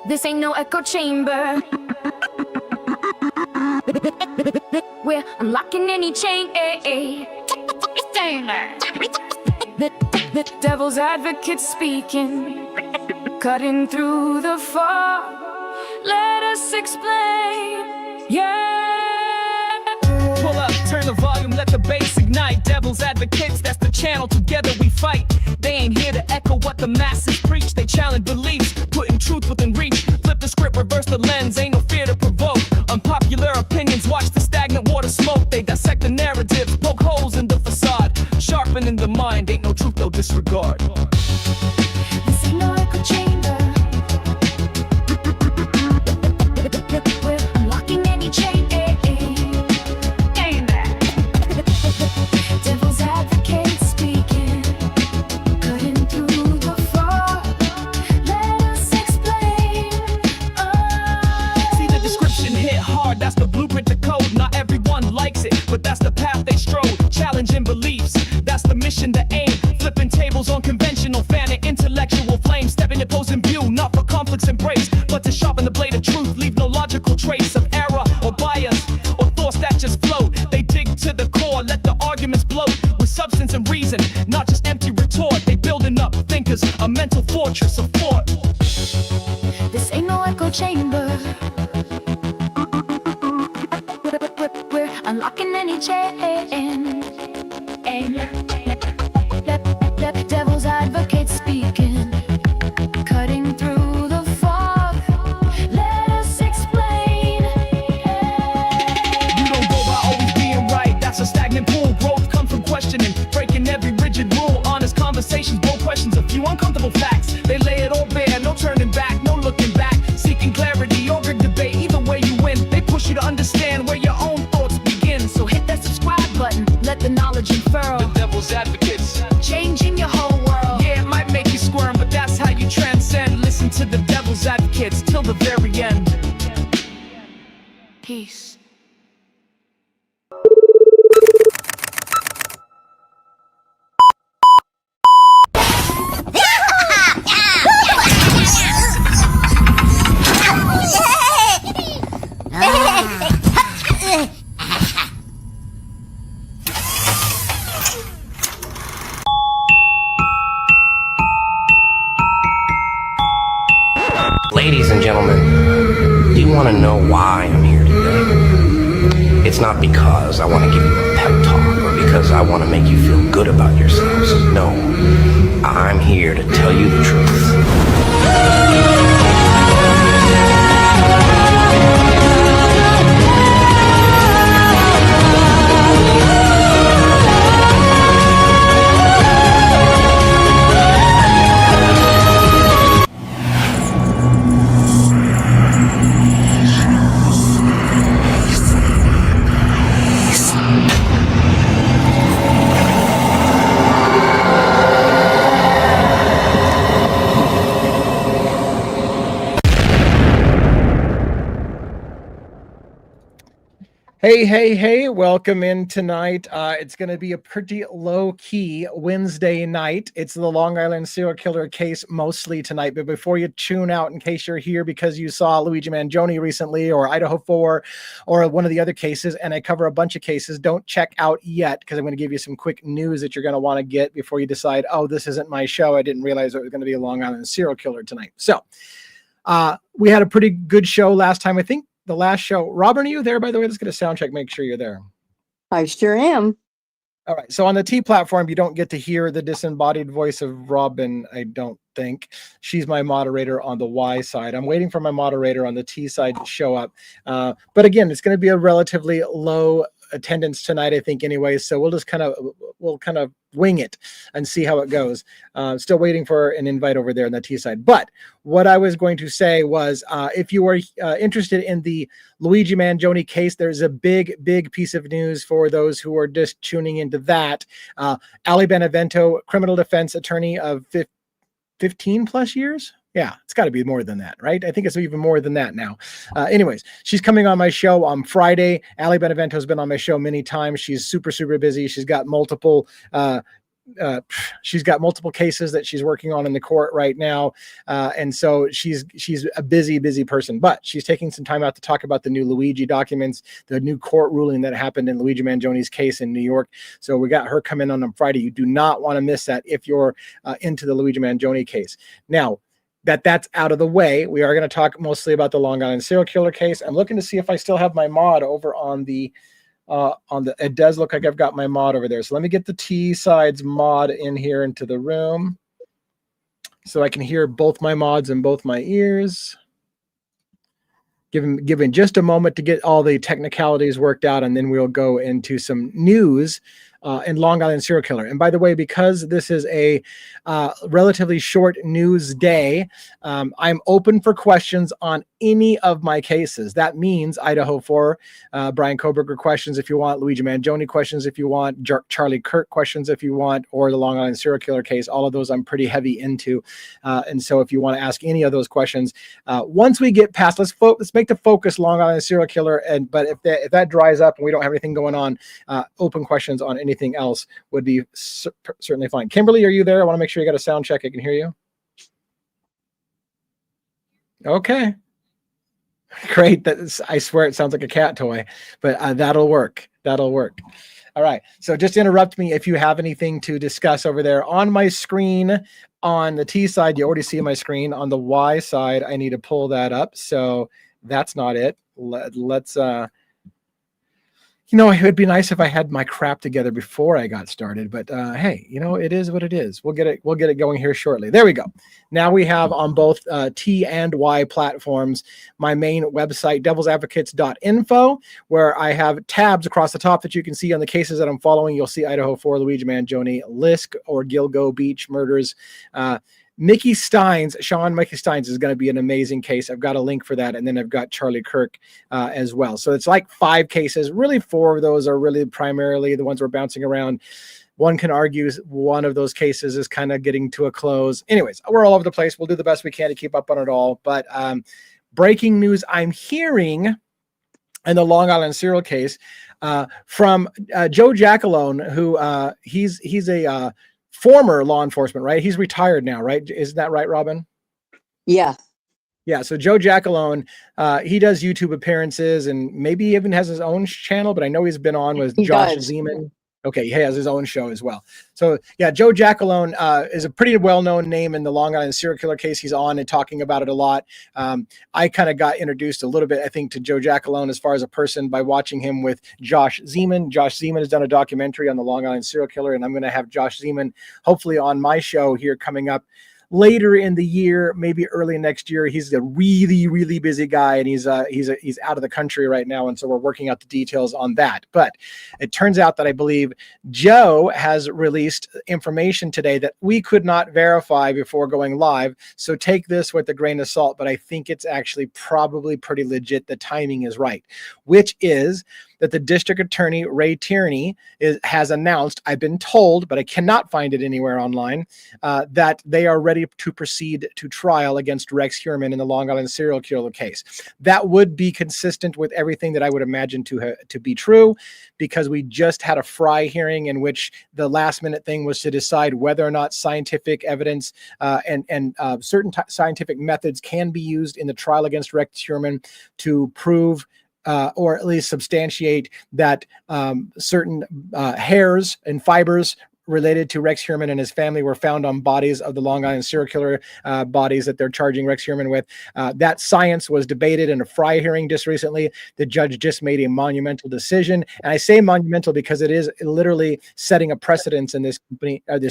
This ain't no echo chamber. We're unlocking any chain. The devil's advocate speaking, cutting through the fog. Let us explain. Yeah. Pull up, turn the volume, let the bass ignite. Devil's advocates, that's the channel. Together we fight. They ain't here to echo what the masses preach. They challenge beliefs, putting truth within reach. Flip the script, reverse the lens, ain't no fear to provoke. Unpopular opinions, watch the stagnant water smoke. They dissect the narrative, poke holes in the facade. Sharpening the mind, ain't no truth they'll disregard. This ain't no echo chamber. We're unlocking any chain. Devil's advocate speaking, cutting through the fog. Let us explain. See the description hit hard, that's the blueprint to code. Not everyone likes it, but that's the path they strode. Challenging beliefs, that's the mission, the aim. Flipping tables on conventional, fanning intellectual flame. Stepping opposing view, not for conflict's embrace, but to sharpen the blade of truth. Leave no logical trace of error or bias or thoughts that just float. They dig to the core, let the arguments bloat with substance and reason, not just empty retort. They building up thinkers, a mental fortress of thought. This ain't no echo chamber. We're unlocking any chain. Devil's advocate speaking, cutting through the fog. Let us explain. You don't go by always being right, that's a stagnant pool. Growth comes from questioning, breaking every rigid rule. Honest conversations, bold questions, a few uncomfortable facts. They lay it all bare, no turning back, no looking back. Seeking clarity over debate, either way you win. They push you to understand where your own thoughts begin. So hit that subscribe button, let the knowledge unfurl. The devil's advocates, changing your whole world. Yeah, it might make you squirm, but that's how you transcend. Listen to the devil's advocates till the very end. Peace. Ladies and gentlemen, do you want to know why I'm here today? It's not because I want to give you a pep talk or because I want to make you feel good about yourselves. No, I'm here to tell you the truth. Hey, welcome in tonight. It's going to be a pretty low-key Wednesday night. It's the Long Island serial killer case mostly tonight, but before you tune out, in case you're here because you saw Luigi Manjon recently or Idaho 4 or one of the other cases, and I cover a bunch of cases, don't check out yet because I'm going to give you some quick news that you're going to want to get before you decide, oh, this isn't my show. I didn't realize it was going to be a Long Island serial killer tonight. So we had a pretty good show last time. I think the last show. Robin, are you there, by the way? Let's get a sound check. Make sure you're there. I sure am. All right. So on the T platform, you don't get to hear the disembodied voice of Robin, I don't think. She's my moderator on the Y side. I'm waiting for my moderator on the T side to show up. But again, it's going to be a relatively low attendance tonight, I think, anyway. So we'll just kind of wing it and see how it goes. Still waiting for an invite over there on the T side. But what I was going to say was, if you are interested in the Luigi Manjon case, there's a big piece of news for those who are just tuning into that. Ali Benevento, criminal defense attorney of 15 plus years. Yeah, it's got to be more than that, right? I think it's even more than that now. Anyways, she's coming on my show on Friday. Ali Benevento has been on my show many times. She's super busy. She's got multiple she's got multiple cases that she's working on in the court right now. And so she's a busy person, but she's taking some time out to talk about the new Luigi documents, the new court ruling that happened in Luigi Manjoni's case in New York. So we got her coming on Friday. You do not want to miss that if you're into the Luigi Manjoni case. Now, that's out of the way, we are going to talk mostly about the Long Island serial killer case. I'm looking to see if I still have my mod over on the it does look like I've got my mod over there. So let me get the T sides mod in here into the room so I can hear both my mods in both my ears. Given just a moment to get all the technicalities worked out, and then we'll go into some news in Long Island serial killer. And by the way, because this is a relatively short news day, I'm open for questions on any of my cases. That means Idaho 4, Brian Koberger questions if you want, Luigi Manjoni questions if you want, Charlie Kirk questions if you want, or the Long Island serial killer case. All of those I'm pretty heavy into. And so if you want to ask any of those questions, once we get past, let's make the focus Long Island serial killer. But if that dries up and we don't have anything going on, open questions on anything else would be certainly fine. Kimberly, are you there? I want to make sure you got a sound check. I can hear you. Okay. Great. I swear it sounds like a cat toy, but that'll work. That'll work. All right. So just interrupt me if you have anything to discuss over there. On my screen, on the T side, you already see my screen. On the Y side, I need to pull that up. So that's not it. Let's it would be nice if I had my crap together before I got started, but hey, it is what it is. We'll get it going here shortly. There we go. Now we have on both T and Y platforms my main website, devilsadvocates.info, where I have tabs across the top that you can see on the cases that I'm following. You'll see Idaho 4, Luigi Manjoni, LISK or Gilgo Beach murders. Mickey Steins is going to be an amazing case. I've got a link for that. And then I've got Charlie Kirk as well. So it's like 5 cases. Really 4 of those are really primarily the ones we're bouncing around. One can argue one of those cases is kind of getting to a close. Anyways, we're all over the place. We'll do the best we can to keep up on it all. But breaking news I'm hearing in the Long Island serial case from Joe Jackalone, who he's a former law enforcement, right? He's retired now, right? Isn't that right, Robin? Yeah. Yeah. So Joe Jackalone, he does YouTube appearances and maybe even has his own channel, but I know he's been on with Josh Zeman. Okay, he has his own show as well. So yeah, Joe Jackalone is a pretty well-known name in the Long Island serial killer case. He's on and talking about it a lot. I kind of got introduced a little bit, I think, to Joe Jackalone as far as a person by watching him with Josh Zeman. Josh Zeman has done a documentary on the Long Island serial killer, and I'm going to have Josh Zeman hopefully on my show here coming up later in the year, maybe early next year. He's a really busy guy, and he's out of the country right now, and so we're working out the details on that. But it turns out that I believe Joe has released information today that we could not verify before going live. So take this with a grain of salt, but I think it's actually probably pretty legit. The timing is right, which is that the district attorney, Ray Tierney, has announced, I've been told, but I cannot find it anywhere online, that they are ready to proceed to trial against Rex Heuermann in the Long Island serial killer case. That would be consistent with everything that I would imagine to be true, because we just had a Fry hearing in which the last minute thing was to decide whether or not scientific evidence and certain scientific methods can be used in the trial against Rex Heuermann to prove or at least substantiate that certain hairs and fibers related to Rex Heuermann and his family were found on bodies of the Long Island serial killer bodies that they're charging Rex Heuermann with. That science was debated in a Fry hearing just recently. The judge just made a monumental decision. And I say monumental because it is literally setting a precedence in this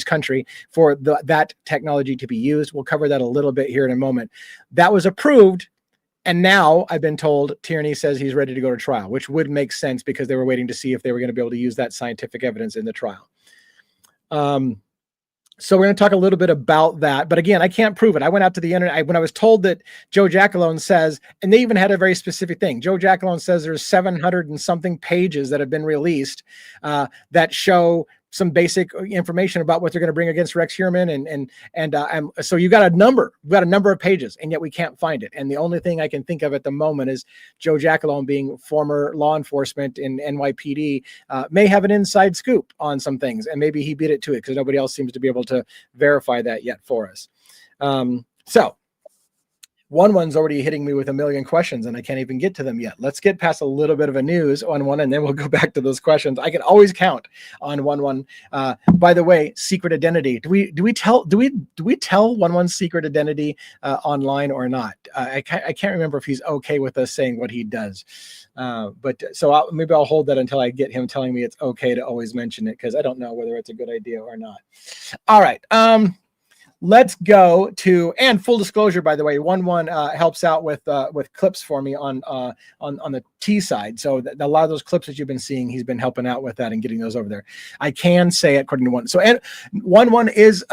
country for that technology to be used. We'll cover that a little bit here in a moment. That was approved. And now I've been told Tierney says he's ready to go to trial, which would make sense because they were waiting to see if they were going to be able to use that scientific evidence in the trial. So we're going to talk a little bit about that. But again, I can't prove it. I went out to the internet. When I was told that Joe Jackalone says, and they even had a very specific thing. Joe Jackalone says there's 700 and something pages that have been released that show some basic information about what they're going to bring against Rex Heuermann, and so you got a number of pages, and yet we can't find it. And the only thing I can think of at the moment is Joe Giacalone, being former law enforcement in NYPD, may have an inside scoop on some things, and maybe he beat it to it because nobody else seems to be able to verify that yet for us. So one's already hitting me with a million questions, and I can't even get to them yet. Let's get past a little bit of a news on one, and then we'll go back to those questions. I can always count on one. By the way, secret identity. Do we tell one's secret identity online or not? I can't remember if he's okay with us saying what he does. But so maybe I'll hold that until I get him telling me it's okay to always mention it, because I don't know whether it's a good idea or not. All right. Let's go to, and full disclosure, by the way, one helps out with clips for me on the T side. So a lot of those clips that you've been seeing, he's been helping out with that and getting those over there. I can say, according to one, so and one is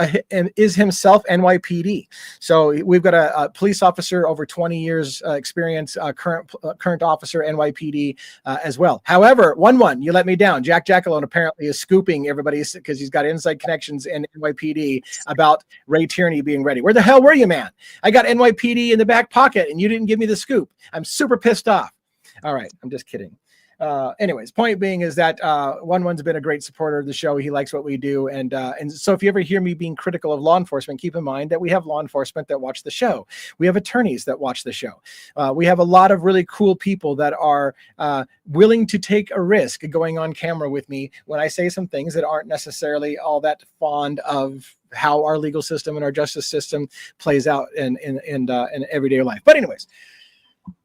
himself NYPD. So we've got a police officer over 20 years experience, current officer NYPD as well. However, one you let me down. Jack Giacalone apparently is scooping everybody because he's got inside connections in NYPD about Ray Tierney being ready. Where the hell were you, man? I got NYPD in the back pocket and you didn't give me the scoop. I'm super pissed off. All right, I'm just kidding. Anyways, point being is that one's been a great supporter of the show. He likes what we do, and so if you ever hear me being critical of law enforcement, keep in mind that we have law enforcement that watch the show. We have attorneys that watch the show. We have a lot of really cool people that are willing to take a risk going on camera with me when I say some things that aren't necessarily all that fond of how our legal system and our justice system plays out in everyday life. But anyways,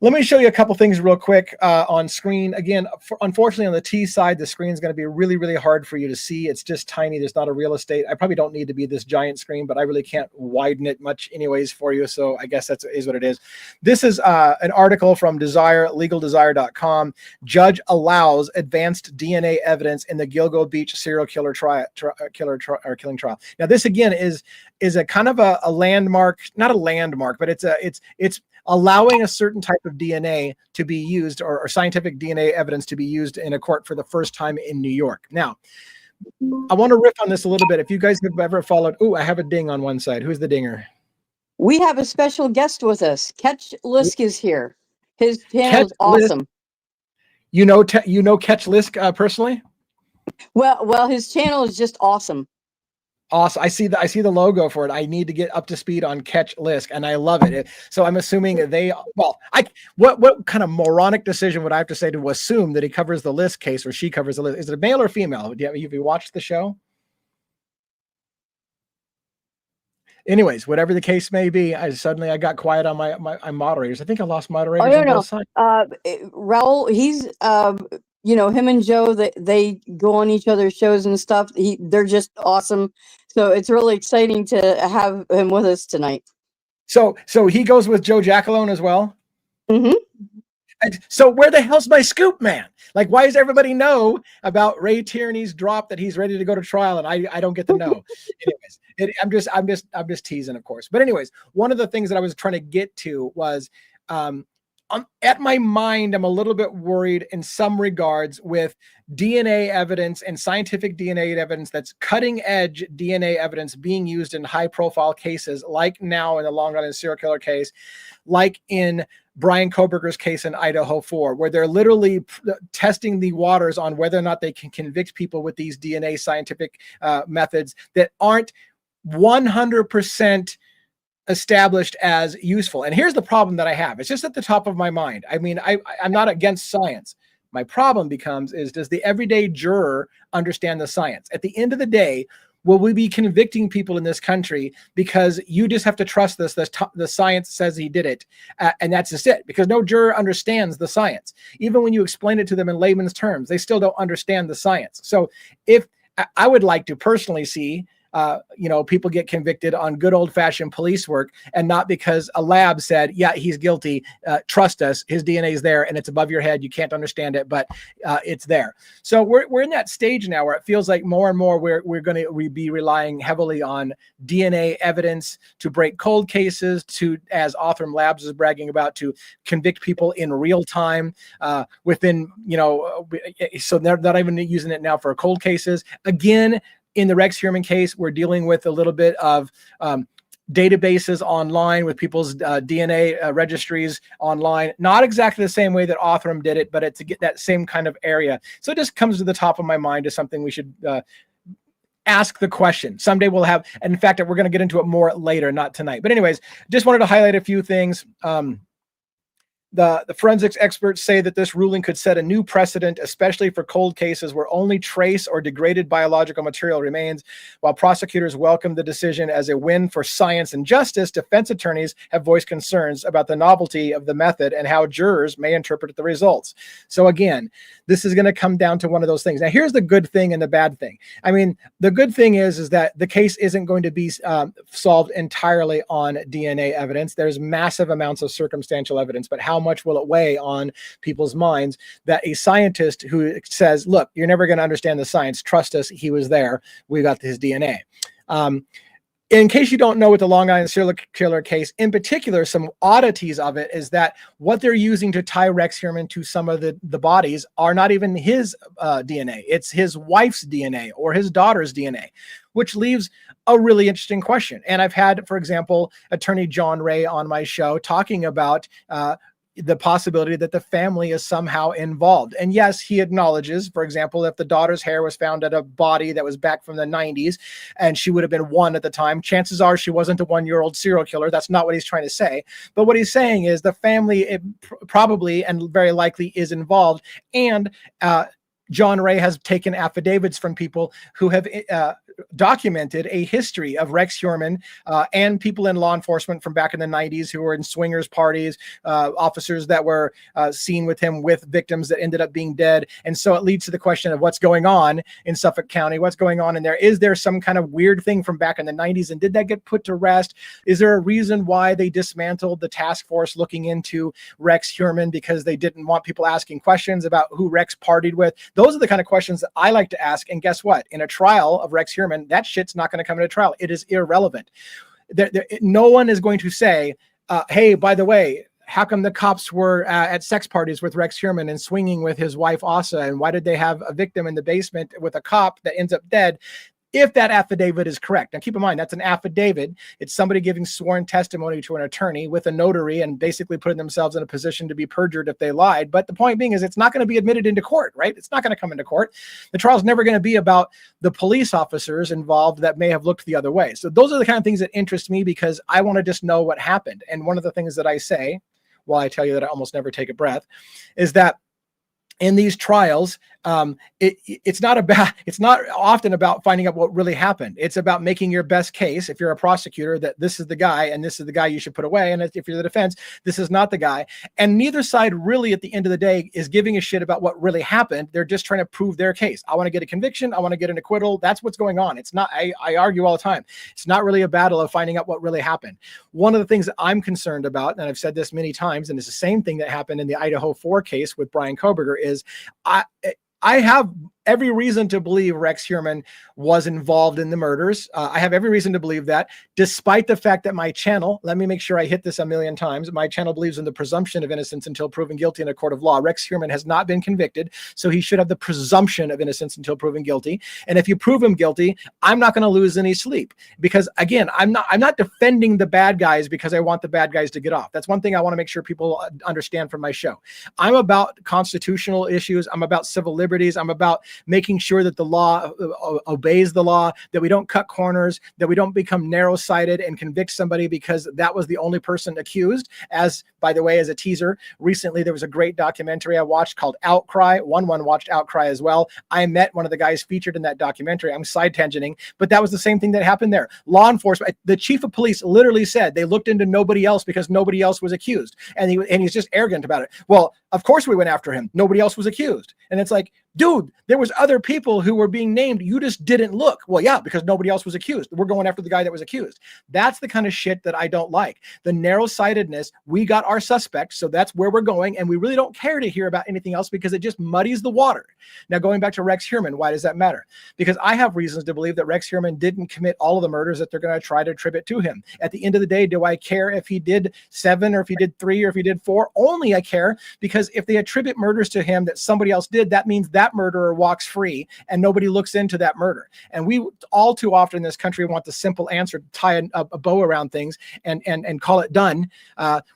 let me show you a couple things real quick on screen. Again, unfortunately, on the T side, the screen is going to be really, really hard for you to see. It's just tiny. There's not a real estate. I probably don't need to be this giant screen, but I really can't widen it much anyways for you. So I guess that is what it is. This is an article from LegalDesire.com. Judge allows advanced DNA evidence in the Gilgo Beach serial killer killing trial. Now, this again is a kind of a landmark, not a landmark, but it's allowing a certain type of DNA to be used, or scientific DNA evidence to be used in a court for the first time in New York. Now, I want to riff on this a little bit. If you guys have ever followed, I have a ding on one side. Who's the dinger? We have a special guest with us. Catch LISK is here. His channel is awesome. You know Catch LISK personally? Well, his channel is just awesome. Awesome. I see the logo for it. I need to get up to speed on Catch LISK, and I love it. So I'm assuming what kind of moronic decision would I have to say to assume that he covers the LISK case, or she covers the LISK? Is it a male or female? Have you watched the show? Anyways, whatever the case may be, I got quiet on my moderators. I think I lost moderators on both sides. Raul, he's him and Joe, they go on each other's shows and stuff. They're just awesome. So it's really exciting to have him with us tonight. So he goes with Joe Giacalone as well? Mm-hmm. So where the hell's my scoop, man? Like, why does everybody know about Ray Tierney's drop that he's ready to go to trial, and I don't get to know? Anyways, I'm just teasing, of course. But anyways, one of the things that I was trying to get to was at my mind, I'm a little bit worried in some regards with DNA evidence and scientific DNA evidence, that's cutting edge DNA evidence being used in high profile cases, like now in the Long Island serial killer case, like in Brian Koberger's case in Idaho 4, where they're literally testing the waters on whether or not they can convict people with these DNA scientific methods that aren't 100% established as useful. And here's the problem that I have. It's just at the top of my mind. I mean, I'm not against science. My problem is, does the everyday juror understand the science? At the end of the day, will we be convicting people in this country because you just have to trust this? The science says he did it, and that's just it. Because no juror understands the science. Even when you explain it to them in layman's terms, they still don't understand the science. So if I would like to personally see people get convicted on good old-fashioned police work, and not because a lab said, yeah, he's guilty, trust us, his DNA is there, and it's above your head, you can't understand it, but it's there. So we're in that stage now where it feels like more and more we're going to be relying heavily on DNA evidence to break cold cases, to, as Othram Labs is bragging about, to convict people in real time within, so they're not even using it now for cold cases. Again, in the Rex Heuermann case, we're dealing with a little bit of databases online with people's DNA registries online. Not exactly the same way that Othram did it, but it's to get that same kind of area. So it just comes to the top of my mind as something we should ask the question. Someday we'll have, and in fact, we're going to get into it more later, not tonight. But anyways, just wanted to highlight a few things. The forensics experts say that this ruling could set a new precedent, especially for cold cases where only trace or degraded biological material remains. While prosecutors welcome the decision as a win for science and justice, defense attorneys have voiced concerns about the novelty of the method and how jurors may interpret the results. So again, this is going to come down to one of those things. Now, here's the good thing and the bad thing. I mean, the good thing is that the case isn't going to be solved entirely on DNA evidence. There's massive amounts of circumstantial evidence, but how much will it weigh on people's minds that a scientist who says, look, you're never going to understand the science, trust us, he was there, we got his DNA. In case you don't know, with the Long Island serial killer case in particular, some oddities of it is that what they're using to tie Rex Heuermann to some of the bodies are not even his DNA. It's his wife's DNA or his daughter's DNA, which leaves a really interesting question. And I've had, for example, attorney John Ray on my show talking about the possibility that the family is somehow involved. And yes, he acknowledges, for example, if the daughter's hair was found at a body that was back from the 90s and she would have been 1 at the time, chances are she wasn't a 1-year-old serial killer. That's not what he's trying to say. But what he's saying is the family probably and very likely is involved. And John Ray has taken affidavits from people who have documented a history of Rex Heuermann and people in law enforcement from back in the 90s who were in swingers parties, officers that were seen with him with victims that ended up being dead. And so it leads to the question of what's going on in Suffolk County, what's going on in there. Is there some kind of weird thing from back in the 90s, and did that get put to rest? Is there a reason why they dismantled the task force looking into Rex Heuermann because they didn't want people asking questions about who Rex partied with? Those are the kind of questions that I like to ask. And guess what? In a trial of Rex Heuermann, that shit's not going to come into trial. It is irrelevant. No one is going to say, hey, by the way, how come the cops were at sex parties with Rex Heuermann and swinging with his wife, Asa? And why did they have a victim in the basement with a cop that ends up dead? If that affidavit is correct. Now, keep in mind, that's an affidavit. It's somebody giving sworn testimony to an attorney with a notary and basically putting themselves in a position to be perjured if they lied. But the point being is it's not going to be admitted into court, right? It's not going to come into court. The trial's never going to be about the police officers involved that may have looked the other way. So those are the kind of things that interest me because I want to just know what happened. And one of the things that I say, while I tell you that I almost never take a breath, is that in these trials, it's not often about finding out what really happened. It's about making your best case. If you're a prosecutor, that this is the guy and this is the guy you should put away. And if you're the defense, this is not the guy. And neither side really at the end of the day is giving a shit about what really happened. They're just trying to prove their case. I want to get a conviction. I want to get an acquittal. That's what's going on. It's not, I argue all the time. It's not really a battle of finding out what really happened. One of the things that I'm concerned about, and I've said this many times, and it's the same thing that happened in the Idaho 4 case with Brian Koberger, is I have every reason to believe Rex Heuermann was involved in the murders. I have every reason to believe that, despite the fact that my channel, let me make sure I hit this a million times, my channel believes in the presumption of innocence until proven guilty in a court of law. Rex Heuermann has not been convicted, so he should have the presumption of innocence until proven guilty. And if you prove him guilty, I'm not going to lose any sleep, because again, I'm not defending the bad guys because I want the bad guys to get off. That's one thing I want to make sure people understand from my show. I'm about constitutional issues. I'm about civil liberties. I'm about making sure that the law obeys the law, that we don't cut corners, that we don't become narrow-sighted and convict somebody because that was the only person accused. As, by the way, as a teaser, recently there was a great documentary I watched called Outcry. One watched Outcry as well. I met one of the guys featured in that documentary. I'm side tangenting, but that was the same thing that happened there. Law enforcement, the chief of police literally said they looked into nobody else because nobody else was accused. And he's just arrogant about it. Well, Of course we went after him. Nobody else was accused. And it's like, dude, there was other people who were being named. You just didn't look. Well, yeah, because nobody else was accused. We're going after the guy that was accused. That's the kind of shit that I don't like. The narrow-sightedness, we got our suspect, so that's where we're going, and we really don't care to hear about anything else because it just muddies the water. Now, going back to Rex Heuermann, why does that matter? Because I have reasons to believe that Rex Heuermann didn't commit all of the murders that they're going to try to attribute to him. At the end of the day, do I care if he did 7 or if he did 3 or if he did 4? Only I care because if they attribute murders to him that somebody else did, that means that murderer walks free and nobody looks into that murder. And we all too often in this country want the simple answer to tie a bow around things and call it done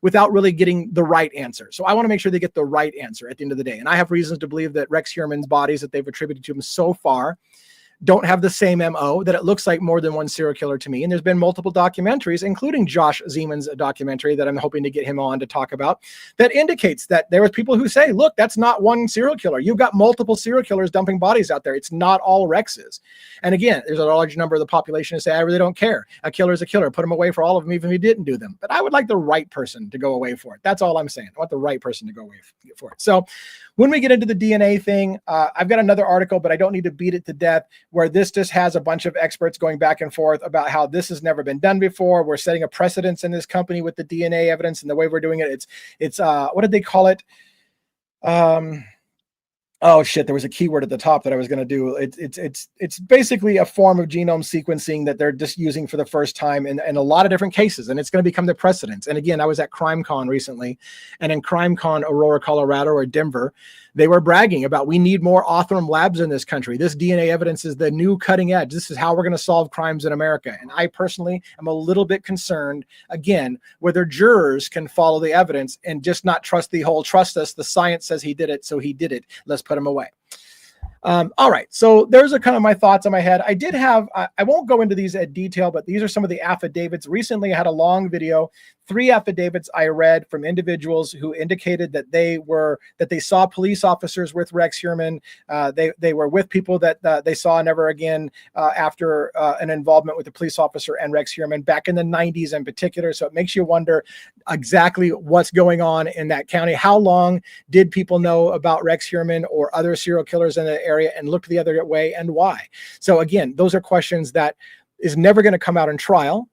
without really getting the right answer. So I want to make sure they get the right answer at the end of the day. And I have reasons to believe that Rex Heuermann's bodies that they've attributed to him so far don't have the same MO, that it looks like more than one serial killer to me. And there's been multiple documentaries, including Josh Zeman's documentary that I'm hoping to get him on to talk about, that indicates that there was people who say, look, that's not one serial killer. You've got multiple serial killers dumping bodies out there. It's not all Rexes. And again, there's a large number of the population who say, I really don't care. A killer is a killer. Put him away for all of them, even if he didn't do them. But I would like the right person to go away for it. That's all I'm saying. I want the right person to go away for it. So when we get into the DNA thing, I've got another article, but I don't need to beat it to death, where this just has a bunch of experts going back and forth about how this has never been done before. We're setting a precedence in this company with the DNA evidence and the way we're doing it. It's what did they call it? Oh shit, there was a keyword at the top that I was going to do. It's basically a form of genome sequencing that they're just using for the first time in a lot of different cases, and it's going to become the precedence. And again, I was at CrimeCon recently, and in CrimeCon Aurora, Colorado, or Denver, they were bragging about, we need more Othram labs in this country. This DNA evidence is the new cutting edge. This is how we're going to solve crimes in America. And I personally am a little bit concerned, again, whether jurors can follow the evidence and just not trust the whole, trust us, the science says he did it, so he did it. Let's put him away. All right, so there's a kind of my thoughts in my head. I did have, I won't go into these in detail, but these are some of the affidavits. Recently, I had a long video, 3 affidavits I read from individuals who indicated that they saw police officers with Rex Heuermann. They were with people that they saw never again after an involvement with a police officer and Rex Heuermann back in the 90s in particular. So it makes you wonder exactly what's going on in that county. How long did people know about Rex Heuermann or other serial killers in the area and looked the other way, and why? So again, those are questions that is never going to come out in trial,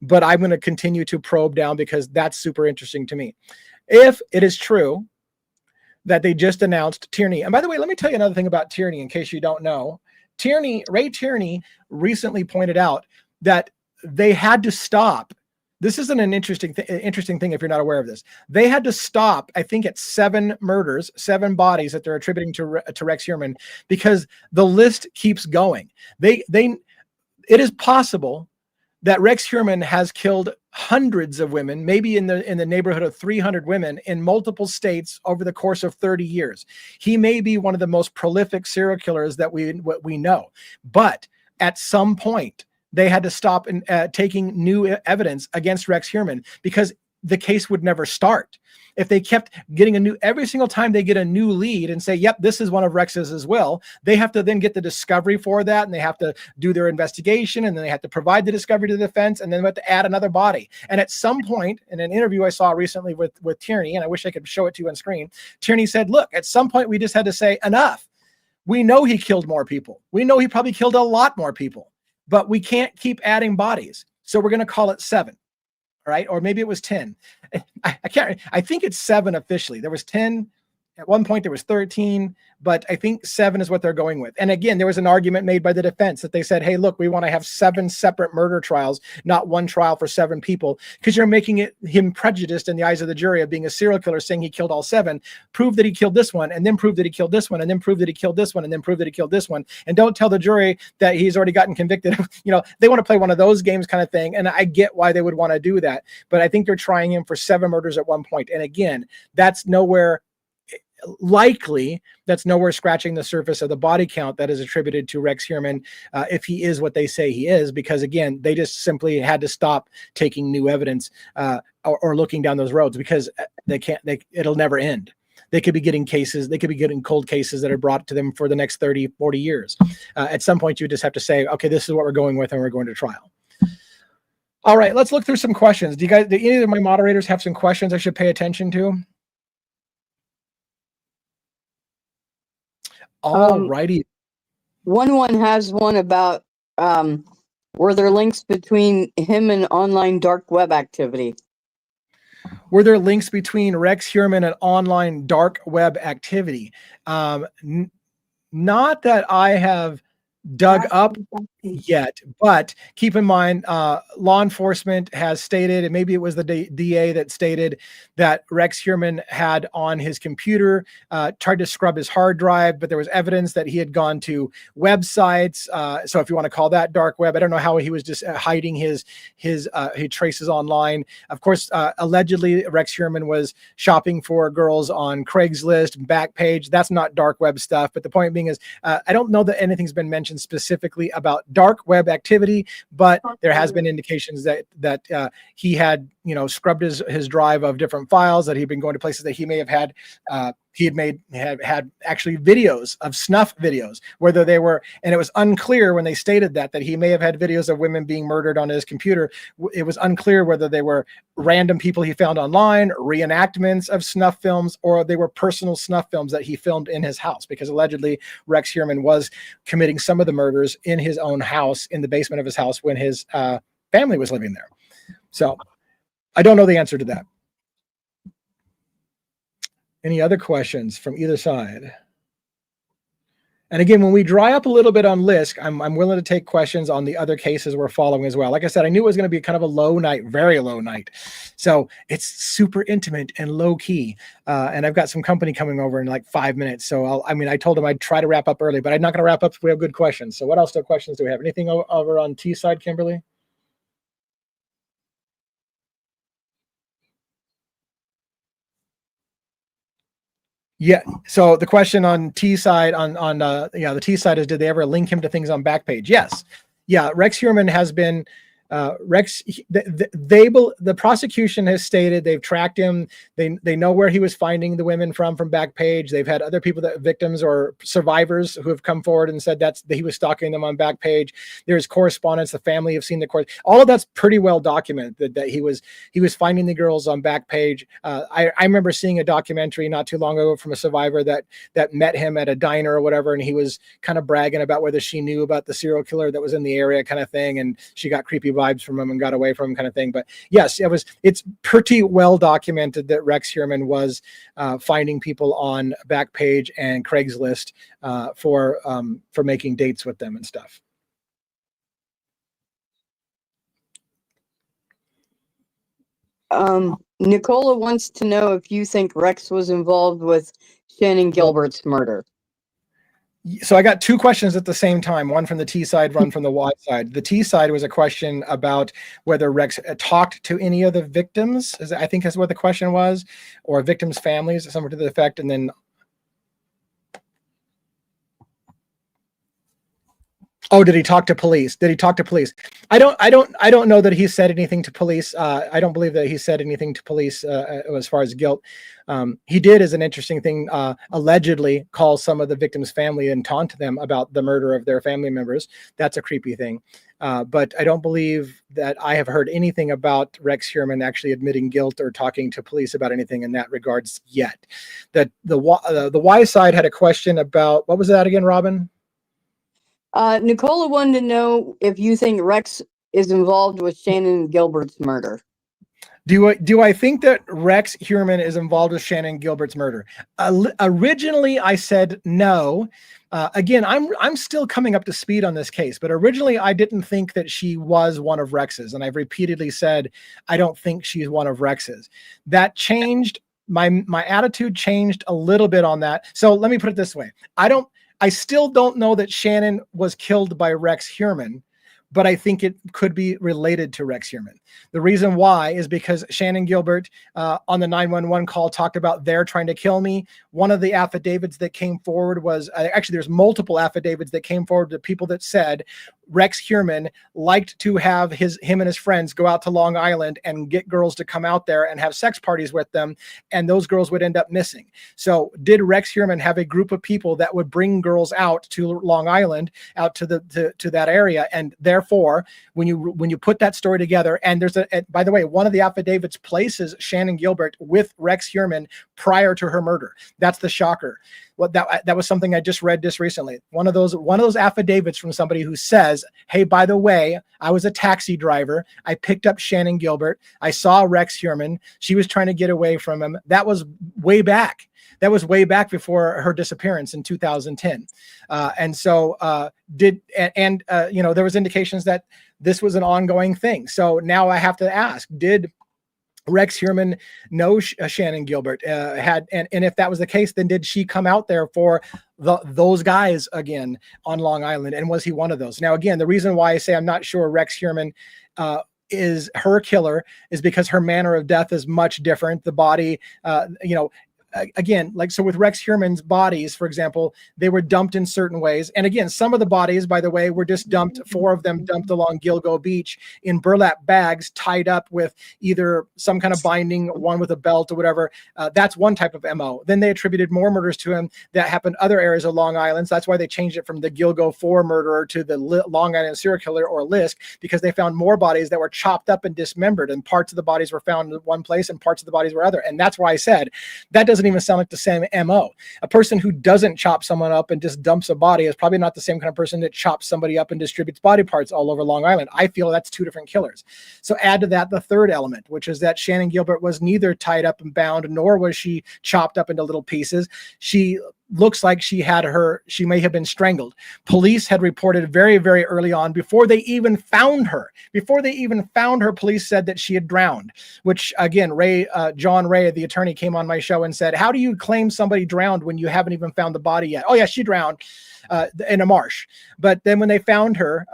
but I'm going to continue to probe down because that's super interesting to me. If it is true that they just announced Tierney, and by the way, let me tell you another thing about Tierney in case you don't know. Ray Tierney recently pointed out that they had to stop. This isn't an interesting thing if you're not aware of this. They had to stop, I think, at 7 murders, 7 bodies that they're attributing to Rex Heuermann because the list keeps going. It is possible that Rex Heuermann has killed hundreds of women, maybe in the neighborhood of 300 women in multiple states over the course of 30 years. He may be one of the most prolific serial killers that we know. But at some point, they had to stop taking new evidence against Rex Heuermann because the case would never start. If they kept getting every single time they get a new lead and say, yep, this is one of Rex's as well, they have to then get the discovery for that, and they have to do their investigation, and then they have to provide the discovery to the defense, and then they have to add another body. And at some point, in an interview I saw recently with Tierney, and I wish I could show it to you on screen, Tierney said, look, at some point we just had to say enough. We know he killed more people. We know he probably killed a lot more people. But we can't keep adding bodies. So we're going to call it 7, right? Or maybe it was 10. I think it's 7 officially. There was 10. At one point there was 13, but I think 7 is what they're going with. And again, there was an argument made by the defense that they said, hey, look, we want to have 7 separate murder trials, not one trial for 7 people, because you're making him prejudiced in the eyes of the jury of being a serial killer, saying he killed all 7. Prove that he killed this one, and then prove that he killed this one, and then prove that he killed this one, and then prove that he killed this one. And don't tell the jury that he's already gotten convicted. They want to play one of those games kind of thing. And I get why they would want to do that. But I think they're trying him for 7 murders at one point. And again, that's nowhere scratching the surface of the body count that is attributed to Rex Heuermann, if he is what they say he is, because again, they just simply had to stop taking new evidence or looking down those roads because it'll never end. They could be getting cold cases that are brought to them for the next 30, 40 years. At some point, you just have to say, okay, this is what we're going with, and we're going to trial. All right, let's look through some questions. Do any of my moderators have some questions I should pay attention to? All righty. One has one about were there links between him and online dark web activity? Were there links between Rex Heuermann and online dark web activity? Not that I have dug up yet, but keep in mind, law enforcement has stated, and maybe it was the DA that stated, that Rex Heuermann had on his computer tried to scrub his hard drive, but there was evidence that he had gone to websites. So if you want to call that dark web, I don't know how he was just hiding his traces online. Of course, allegedly Rex Heuermann was shopping for girls on Craigslist, Backpage. That's not dark web stuff. But the point being is, I don't know that anything's been mentioned specifically about dark web activity, but there has been indications that he had, scrubbed his drive of different files, that he'd been going to places that he may have had had actually videos of snuff videos, whether they were, and it was unclear when they stated that he may have had videos of women being murdered on his computer. It was unclear whether they were random people he found online, reenactments of snuff films, or they were personal snuff films that he filmed in his house, because allegedly Rex Heuermann was committing some of the murders in his own house, in the basement of his house, when his family was living there. So I don't know the answer to that. Any other questions from either side? And again, when we dry up a little bit on LISK, I'm willing to take questions on the other cases we're following as well. Like I said, I knew it was going to be kind of a low night, very low night. So it's super intimate and low key. And I've got some company coming over in like 5 minutes. So I told them I'd try to wrap up early, but I'm not going to wrap up if we have good questions. So what else questions do we have? Anything over on T side, Kimberly? Yeah. So the question on T side the T side is, did they ever link him to things on Backpage? Yes. Yeah. Rex Heuermann has been the prosecution has stated they've tracked him. They know where he was finding the women from Backpage. They've had other people, victims or survivors, who have come forward and said that he was stalking them on Backpage. There's correspondence. The family have seen the court. All of that's pretty well documented, that he was finding the girls on Backpage. I remember seeing a documentary not too long ago from a survivor that met him at a diner or whatever, and he was kind of bragging about whether she knew about the serial killer that was in the area, kind of thing, and she got creepy vibes from him and got away from him, kind of thing. But yes, it's pretty well documented that Rex Heuermann was finding people on Backpage and Craigslist for making dates with them and stuff. Nicola wants to know if you think Rex was involved with Shannon Gilbert's murder. So I got two questions at the same time, one from the T side, one from the Y side. The T side was a question about whether Rex talked to any of the victims, I think is what the question was, or victims' families, somewhere to the effect. And then, oh, did he talk to police? I don't know that he said anything to police. I don't believe that he said anything to police as far as guilt. He did, as an interesting thing, allegedly call some of the victims' family and taunt them about the murder of their family members. That's a creepy thing. But I don't believe that I have heard anything about Rex Heuermann actually admitting guilt or talking to police about anything in that regards yet. The Y side had a question about, what was that again, Robin? Nicola wanted to know if you think Rex is involved with Shannon Gilbert's murder. Do I think that Rex Heuermann is involved with Shannon Gilbert's murder? Originally, I said no. Again, I'm still coming up to speed on this case, but originally I didn't think that she was one of Rex's, and I've repeatedly said I don't think she's one of Rex's. That changed. My attitude changed a little bit on that. So let me put it this way: I still don't know that Shannon was killed by Rex Heuermann, but I think it could be related to Rex Heuermann. The reason why is because Shannon Gilbert on the 911 call talked about they're trying to kill me. One of the affidavits that came forward was, actually there's multiple affidavits that came forward to people that said Rex Heuermann liked to have him and his friends go out to Long Island and get girls to come out there and have sex parties with them, and those girls would end up missing. So did Rex Heuermann have a group of people that would bring girls out to Long Island, out to that area? And therefore, when you put that story together, and there's by the way, one of the affidavits places Shannon Gilbert with Rex Heuermann prior to her murder. That's the shocker. what that was something I just read just recently. One of those affidavits from somebody who says, hey, by the way, I was a taxi driver. I picked up Shannon Gilbert. I saw Rex Heuermann. She was trying to get away from him. That was way back. That was way back before her disappearance in 2010. And so there was indications that this was an ongoing thing. So now I have to ask, did Rex Heuermann know Shannon Gilbert? And if that was the case, then did she come out there for those guys again on Long Island? And was he one of those? Now, again, the reason why I say I'm not sure Rex Heuermann is her killer is because her manner of death is much different. The body, again, like, so with Rex Heuermann's bodies, for example, they were dumped in certain ways. And again, some of the bodies, by the way, were just dumped, 4 of them dumped along Gilgo Beach in burlap bags tied up with either some kind of binding, one with a belt or whatever. That's one type of MO. Then they attributed more murders to him that happened other areas of Long Island. So that's why they changed it from the Gilgo 4 murderer to the Long Island serial killer, or LISK, because they found more bodies that were chopped up and dismembered, and parts of the bodies were found in one place and parts of the bodies were other. And that's why I said that doesn't even sound like the same MO. A person who doesn't chop someone up and just dumps a body is probably not the same kind of person that chops somebody up and distributes body parts all over Long Island. I feel that's 2 different killers. So add to that the third element, which is that Shannon Gilbert was neither tied up and bound, nor was she chopped up into little pieces. She looks like she may have been strangled. Police had reported very, very early on, before they even found her, police said that she had drowned, which again, John Ray, the attorney, came on my show and said, how do you claim somebody drowned when you haven't even found the body yet? Oh yeah, she drowned in a marsh. But then when they found her,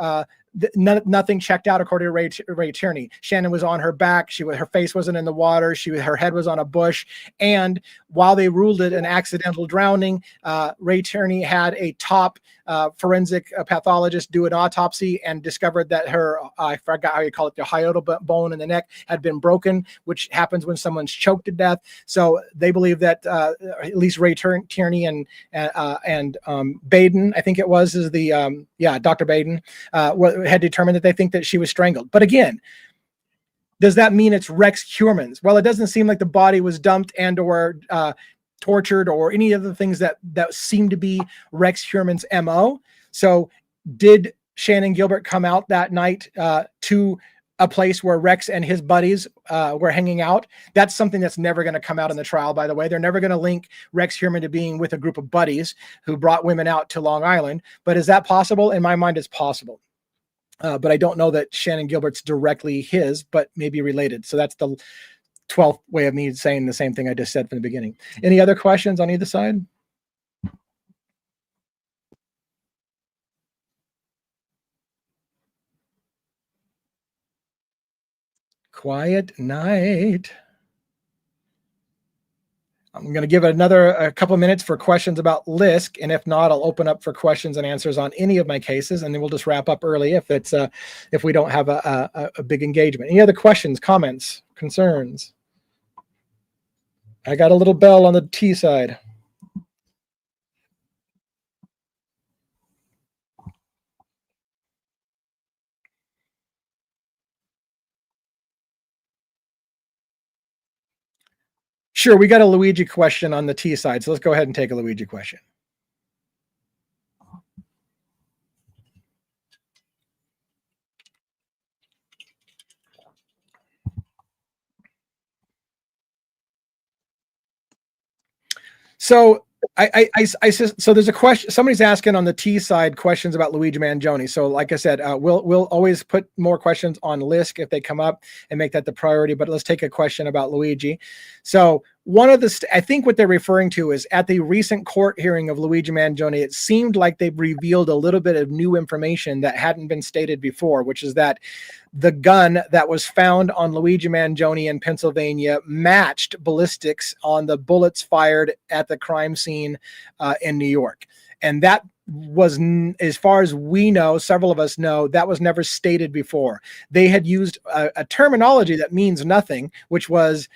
nothing checked out according to Ray Tierney. Shannon was on her back. Her face wasn't in the water. Her head was on a bush. And while they ruled it an accidental drowning, Ray Tierney had a top forensic pathologist do an autopsy and discovered that her, I forgot how you call it, the hiatal bone in the neck had been broken, which happens when someone's choked to death. So they believe that at least Ray Tierney and Baden, I think it was, is the Dr. Baden, had determined that they think that she was strangled. But again, does that mean it's Rex Heuermann's? Well, it doesn't seem like the body was dumped and or tortured or any of the things that seem to be Rex Heuermann's MO. So did Shannon Gilbert come out that night to a place where Rex and his buddies were hanging out? That's something that's never going to come out in the trial, by the way. They're never going to link Rex Heuermann to being with a group of buddies who brought women out to Long Island. But is that possible? In my mind, it's possible. But I don't know that Shannon Gilbert's directly his, but maybe related. So that's the 12th way of me saying the same thing I just said from the beginning. Any other questions on either side? Quiet night. I'm going to give it a couple of minutes for questions about LISK, and if not, I'll open up for questions and answers on any of my cases, and then we'll just wrap up early if we don't have a big engagement. Any other questions, comments, concerns? I got a little bell on the T side. Sure, we got a Luigi question on the T side, so let's go ahead and take a Luigi question. So so there's a question. Somebody's asking on the T side questions about Luigi Manjoni. So like I said, we'll always put more questions on LISK if they come up and make that the priority. But let's take a question about Luigi. So one of the, I think what they're referring to is at the recent court hearing of Luigi Manjoni, it seemed like they've revealed a little bit of new information that hadn't been stated before, which is that the gun that was found on Luigi Manjoni in Pennsylvania matched ballistics on the bullets fired at the crime scene in New York. And that was, as far as we know, several of us know, that was never stated before. They had used a terminology that means nothing, which was,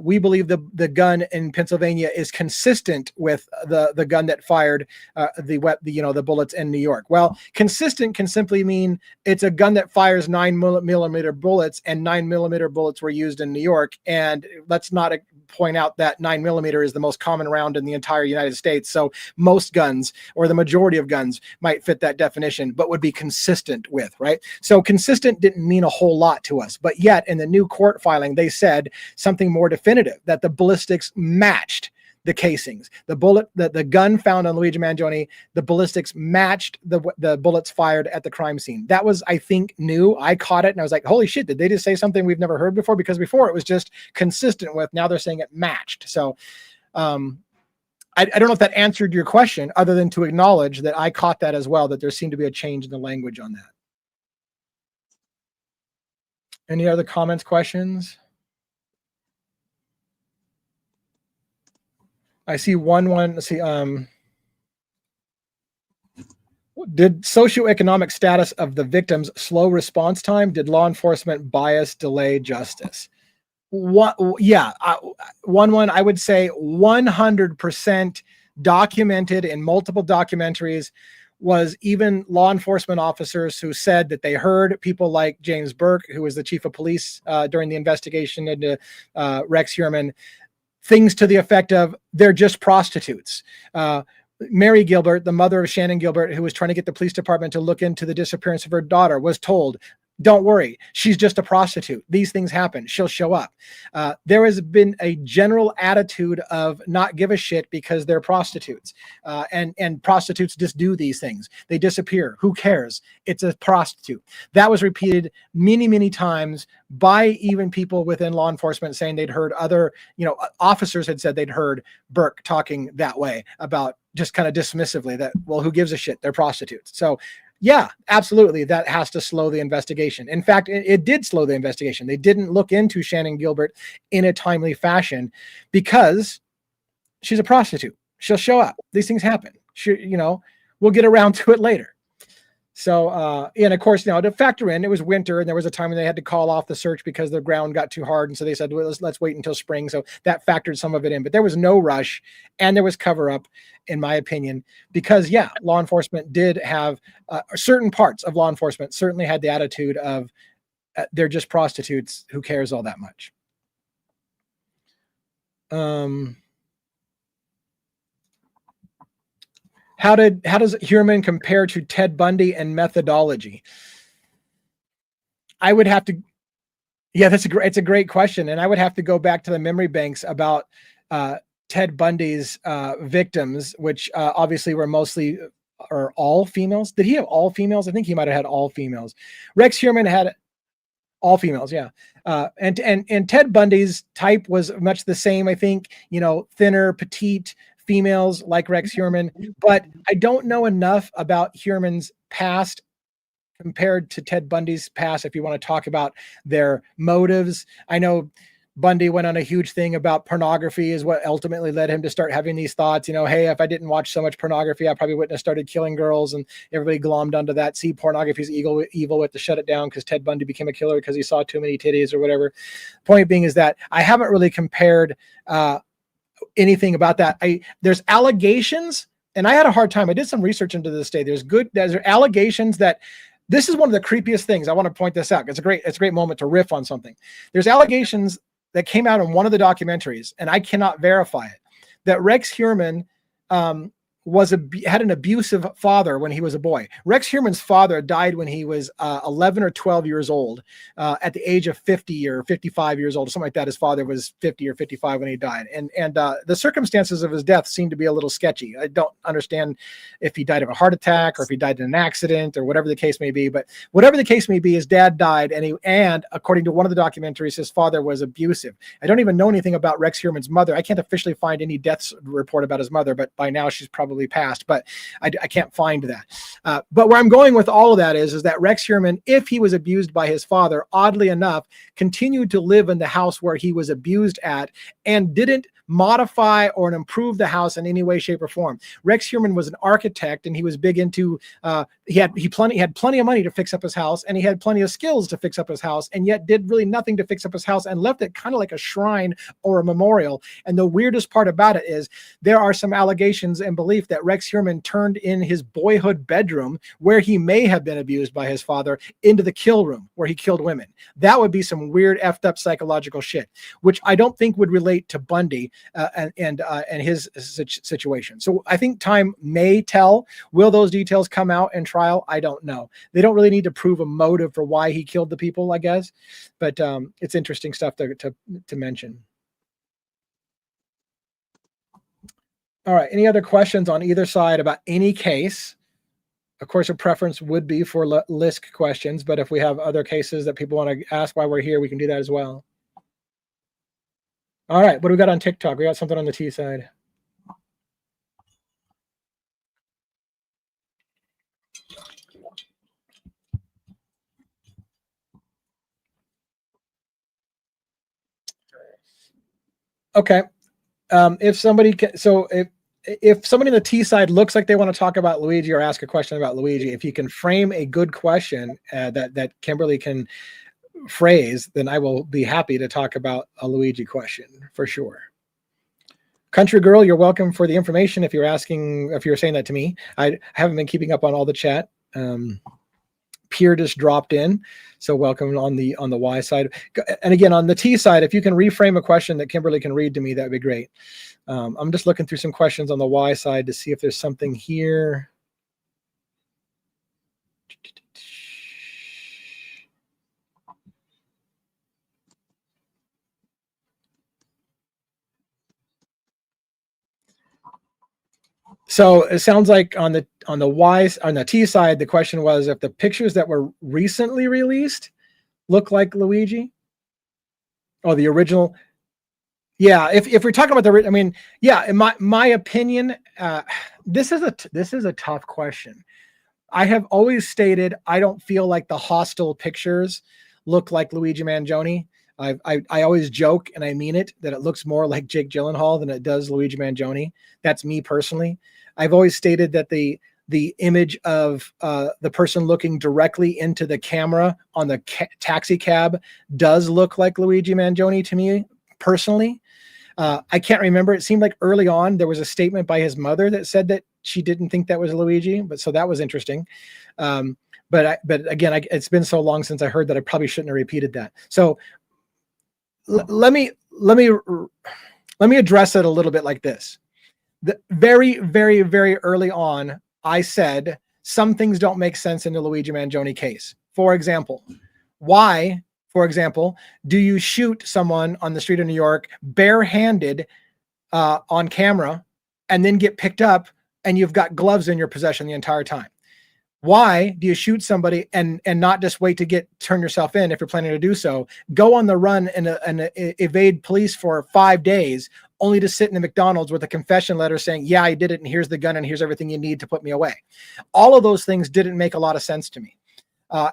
we believe the gun in Pennsylvania is consistent with the gun that fired the bullets in New York. Well, consistent can simply mean it's a gun that fires 9mm bullets, and 9mm bullets were used in New York. And let's not point out that 9mm is the most common round in the entire United States. So most guns, or the majority of guns, might fit that definition, but would be consistent with, right? So consistent didn't mean a whole lot to us, but yet in the new court filing, they said something more definitive, that the ballistics matched the casings. The bullet, the gun found on Luigi Manjoni, the ballistics matched the bullets fired at the crime scene. That was, I think, new. I caught it and I was like, holy shit, did they just say something we've never heard before? Because before it was just consistent with, now they're saying it matched. So I don't know if that answered your question, other than to acknowledge that I caught that as well, that there seemed to be a change in the language on that. Any other comments, questions? I see one. Let's see. Did socioeconomic status of the victims slow response time? Did law enforcement bias delay justice? Yeah. I would say 100% documented in multiple documentaries was even law enforcement officers who said that they heard people like James Burke, who was the chief of police during the investigation into Rex Heuermann, things to the effect of, they're just prostitutes. Mary Gilbert, the mother of Shannon Gilbert, who was trying to get the police department to look into the disappearance of her daughter, was told, don't worry, she's just a prostitute. These things happen. She'll show up. There has been a general attitude of not give a shit because they're prostitutes. And prostitutes just do these things. They disappear. Who cares? It's a prostitute. That was repeated many, many times by even people within law enforcement, saying they'd heard other, officers had said they'd heard Burke talking that way about, just kind of dismissively, that, well, who gives a shit? They're prostitutes. So yeah, absolutely. That has to slow the investigation. In fact, it did slow the investigation. They didn't look into Shannon Gilbert in a timely fashion because she's a prostitute. She'll show up. These things happen. We'll get around to it later. So, and of course, to factor in, it was winter and there was a time when they had to call off the search because the ground got too hard. And so they said, well, let's wait until spring. So that factored some of it in, but there was no rush and there was cover up, in my opinion, because law enforcement did have certain parts of law enforcement certainly had the attitude of they're just prostitutes. Who cares all that much? How does Heuermann compare to Ted Bundy and Methodology? I would have to, it's a great question. And I would have to go back to the memory banks about Ted Bundy's victims, which obviously were mostly or all females. Did he have all females? I think he might have had all females. Rex Heuermann had all females. Yeah. And Ted Bundy's type was much the same. I think, thinner, petite females like Rex Heuermann, but I don't know enough about Heuermann's past compared to Ted Bundy's past. If you want to talk about their motives, I know Bundy went on a huge thing about pornography is what ultimately led him to start having these thoughts, hey, if I didn't watch so much pornography, I probably wouldn't have started killing girls, and everybody glommed onto that. See, pornography is evil, with to shut it down because Ted Bundy became a killer because he saw too many titties or whatever. Point being is that I haven't really compared anything about that. There's allegations, and I had a hard time. I did some research into this day. There's allegations that this is one of the creepiest things. I want to point this out. It's a great moment to riff on something. There's allegations that came out in one of the documentaries, and I cannot verify it, that Rex Heuermann had an abusive father when he was a boy. Rex Heuermann's father died when he was 11 or 12 years old, at the age of 50 or 55 years old, or something like that. His father was 50 or 55 when he died. And the circumstances of his death seem to be a little sketchy. I don't understand if he died of a heart attack or if he died in an accident or whatever the case may be. But whatever the case may be, his dad died. And according to one of the documentaries, his father was abusive. I don't even know anything about Rex Heuermann's mother. I can't officially find any deaths report about his mother, but by now she's probably passed, but I can't find that. But where I'm going with all of that is that Rex Heuermann, if he was abused by his father, oddly enough, continued to live in the house where he was abused at and didn't modify or improve the house in any way, shape, or form. Rex Heuermann was an architect, and he was big into he had plenty of money to fix up his house, and he had plenty of skills to fix up his house, and yet did really nothing to fix up his house and left it kind of like a shrine or a memorial. And the weirdest part about it is there are some allegations and belief that Rex Heuermann turned in his boyhood bedroom, where he may have been abused by his father, into the kill room where he killed women. That would be some weird effed up psychological shit, which I don't think would relate to Bundy and his situation. So I think time may tell. Will those details come out in trial? I don't know. They don't really need to prove a motive for why he killed the people, I guess, but it's interesting stuff to mention. All right. Any other questions on either side about any case? Of course, a preference would be for LISK questions, but if we have other cases that people want to ask while we're here, we can do that as well. All right. What do we got on TikTok? We got something on the T side. Okay. If somebody can, so if somebody on the T side looks like they want to talk about Luigi or ask a question about Luigi, if you can frame a good question that Kimberly can phrase, then I will be happy to talk about a Luigi question for sure. Country Girl, you're welcome for the information. If you're saying that to me, I haven't been keeping up on all the chat. Pierre just dropped in, so welcome on the Y side. And again, on the T side, if you can reframe a question that Kimberly can read to me, that would be great. I'm just looking through some questions on the Y side to see if there's something here. So it sounds like on the T side, the question was if the pictures that were recently released look like Luigi. Oh, the original. Yeah, if we're talking about the, I mean, yeah, in my opinion, this is a tough question. I have always stated I don't feel like the Hostel pictures look like Luigi Mangione. I always joke, and I mean it, that it looks more like Jake Gyllenhaal than it does Luigi Mangione. That's me personally. I've always stated that the image of the person looking directly into the camera on the taxi cab does look like Luigi Mangione to me personally. I can't remember. It seemed like early on there was a statement by his mother that said that she didn't think that was Luigi, but so that was interesting. But again, it's been so long since I heard that I probably shouldn't have repeated that. So let me address it a little bit like this. Very, very, very early on, I said some things don't make sense in the Luigi Mangione case. For example, why, for example, do you shoot someone on the street of New York barehanded on camera and then get picked up and you've got gloves in your possession the entire time? Why do you shoot somebody and not just wait to turn yourself in if you're planning to do so, go on the run and evade police for 5 days, only to sit in a McDonald's with a confession letter saying, yeah, I did it, and here's the gun, and here's everything you need to put me away? All of those things didn't make a lot of sense to me.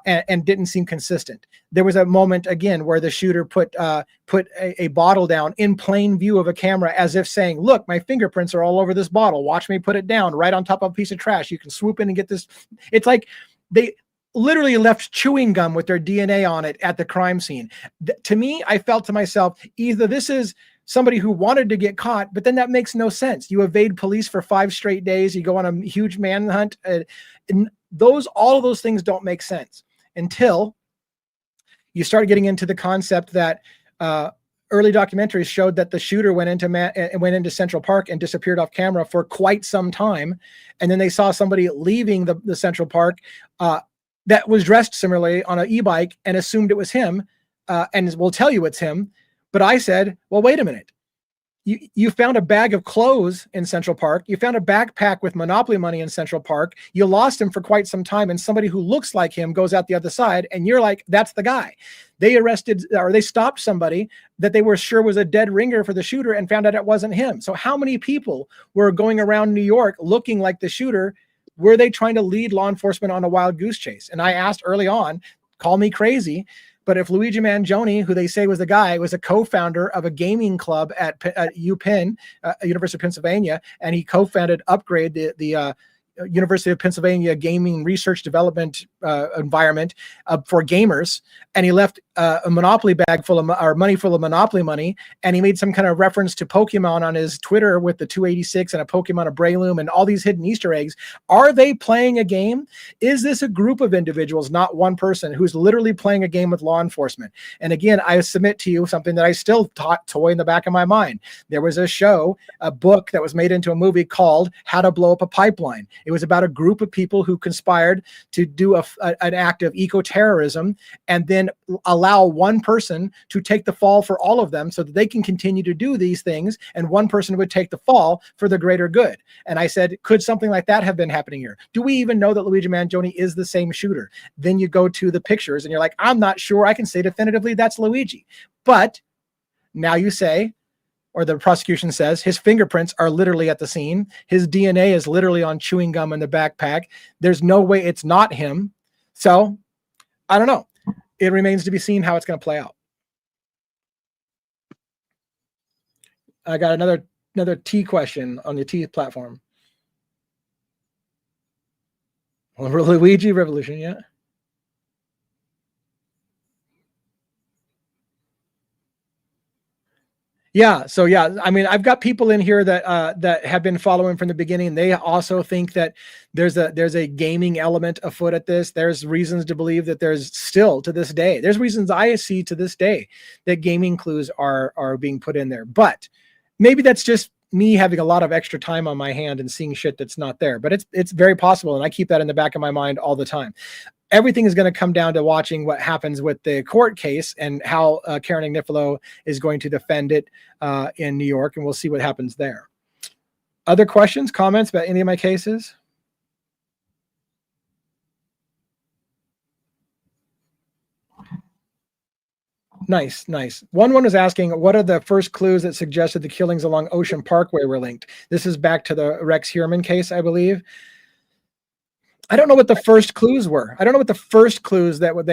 And didn't seem consistent. There was a moment again where the shooter put a bottle down in plain view of a camera, as if saying, look, my fingerprints are all over this bottle. Watch me put it down right on top of a piece of trash. You can swoop in and get this. It's like they literally left chewing gum with their DNA on it at the crime scene. To me, I felt to myself, either this is somebody who wanted to get caught, but then that makes no sense. You evade police for 5 straight days. You go on a huge manhunt. All of those things don't make sense until you start getting into the concept that early documentaries showed that the shooter went into Central Park and disappeared off camera for quite some time. And then they saw somebody leaving the Central Park that was dressed similarly on an e-bike and assumed it was him, and will tell you it's him. But I said, well, wait a minute. You found a bag of clothes in Central Park. You found a backpack with Monopoly money in Central Park. You lost him for quite some time, and somebody who looks like him goes out the other side, and you're like, that's the guy. They stopped somebody that they were sure was a dead ringer for the shooter and found out it wasn't him. So how many people were going around New York looking like the shooter? Were they trying to lead law enforcement on a wild goose chase? And I asked early on, call me crazy, But if Luigi Manjoni, who they say was the guy, was a co-founder of a gaming club at UPenn, University of Pennsylvania, and he co-founded Upgrade, the University of Pennsylvania gaming research development environment for gamers, and he left a monopoly bag full of money full of Monopoly money, and he made some kind of reference to Pokemon on his Twitter with the 286 and a Pokemon, a Breloom, and all these hidden Easter eggs. Are they playing a game? Is this a group of individuals, not one person, who's literally playing a game with law enforcement? And again, I submit to you something that I still toy in the back of my mind. There was a book that was made into a movie called How to Blow Up a Pipeline. It was about a group of people who conspired to do an act of eco-terrorism and then allow one person to take the fall for all of them so that they can continue to do these things, and one person would take the fall for the greater good. And I said, could something like that have been happening here? Do we even know that Luigi Manjoni is the same shooter? Then you go to the pictures and you're like, I'm not sure I can say definitively that's Luigi. But now you say, or the prosecution says, his fingerprints are literally at the scene. His DNA is literally on chewing gum in the backpack. There's no way it's not him. So I don't know. It remains to be seen how it's going to play out. I got another T question on the T platform. Luigi Revolution, yeah. Yeah. So yeah, I mean, I've got people in here that have been following from the beginning. They also think that there's a gaming element afoot at this. There's reasons to believe that there's still to this day. There's reasons I see to this day that gaming clues are being put in there. But maybe that's just me having a lot of extra time on my hand and seeing shit that's not there. But it's very possible, and I keep that in the back of my mind all the time. Everything is going to come down to watching what happens with the court case and how Karen Agnifilo is going to defend it in New York, and we'll see what happens there. Other questions, comments about any of my cases? Nice. One was asking, what are the first clues that suggested the killings along Ocean Parkway were linked? This is back to the Rex Heuermann case, I believe. I don't know what the first clues were. I don't know what the first clues that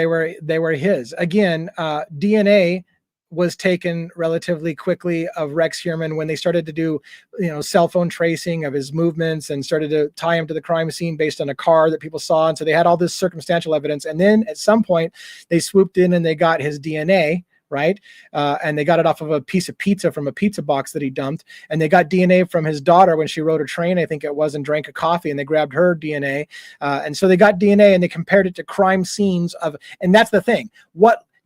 they were his. Again, DNA was taken relatively quickly of Rex Heuermann when they started to do, cell phone tracing of his movements and started to tie him to the crime scene based on a car that people saw. And so they had all this circumstantial evidence. And then at some point they swooped in and they got his DNA, right? And they got it off of a piece of pizza from a pizza box that he dumped. And they got DNA from his daughter when she rode a train, I think it was, and drank a coffee, and they grabbed her DNA. And so they got DNA and they compared it to crime scenes and that's the thing.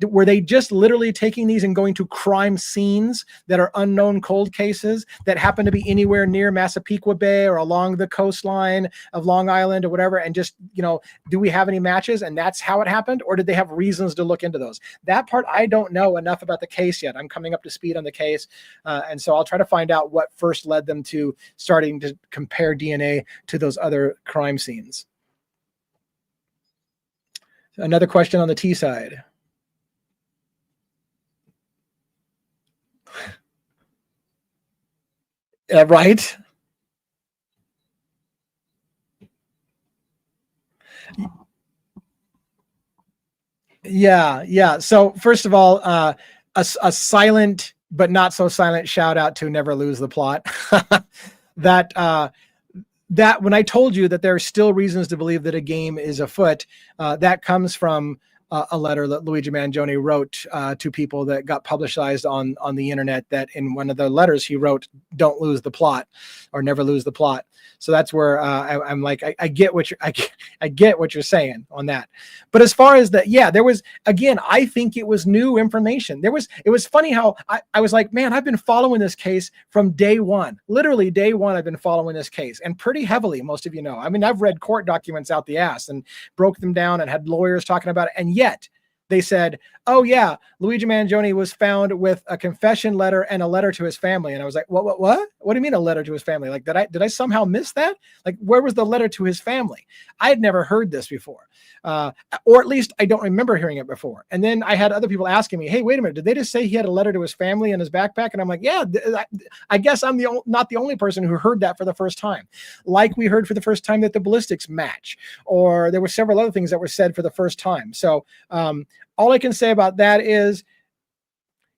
Were they just literally taking these and going to crime scenes that are unknown cold cases that happen to be anywhere near Massapequa Bay or along the coastline of Long Island or whatever, and just, do we have any matches? And that's how it happened? Or did they have reasons to look into those? That part, I don't know enough about the case yet. I'm coming up to speed on the case. And so I'll try to find out what first led them to starting to compare DNA to those other crime scenes. Another question on the T side. Right. Yeah. So first of all, a silent but not so silent shout out to Never Lose the Plot. that when I told you that there are still reasons to believe that a game is afoot, that comes from a letter that Luigi Manjoni wrote to people that got publicized on the internet, that in one of the letters he wrote, don't lose the plot or never lose the plot. So that's where I'm like, I get what you're saying on that. But as far as there was, again, I think it was new information. It was funny how I was like, man, I've been following this case from day one, literally day one. I've been following this case, and pretty heavily, most of you know. I mean, I've read court documents out the ass and broke them down and had lawyers talking about it. And yet they said, oh yeah, Luigi Manjoni was found with a confession letter and a letter to his family. And I was like, what? What do you mean a letter to his family? Like, did I somehow miss that? Like, where was the letter to his family? I had never heard this before. Or at least I don't remember hearing it before. And then I had other people asking me, hey, wait a minute, did they just say he had a letter to his family in his backpack? And I'm like, yeah, I guess I'm not the only person who heard that for the first time. Like we heard for the first time that the ballistics match, or there were several other things that were said for the first time. So All I can say about that is,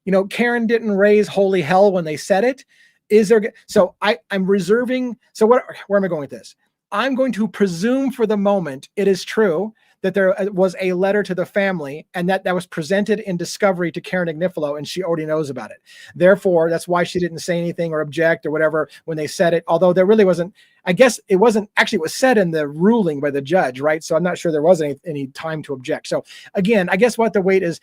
you know, Karen didn't raise holy hell when they said it. Is there? So I'm reserving. So where am I going with this? I'm going to presume for the moment it is true that there was a letter to the family and that was presented in discovery to Karen Agnifilo, and she already knows about it. Therefore, that's why she didn't say anything or object or whatever when they said it, although there really wasn't, I guess it wasn't, actually it was said in the ruling by the judge, right? So I'm not sure there was any time to object. So again, I guess what the wait is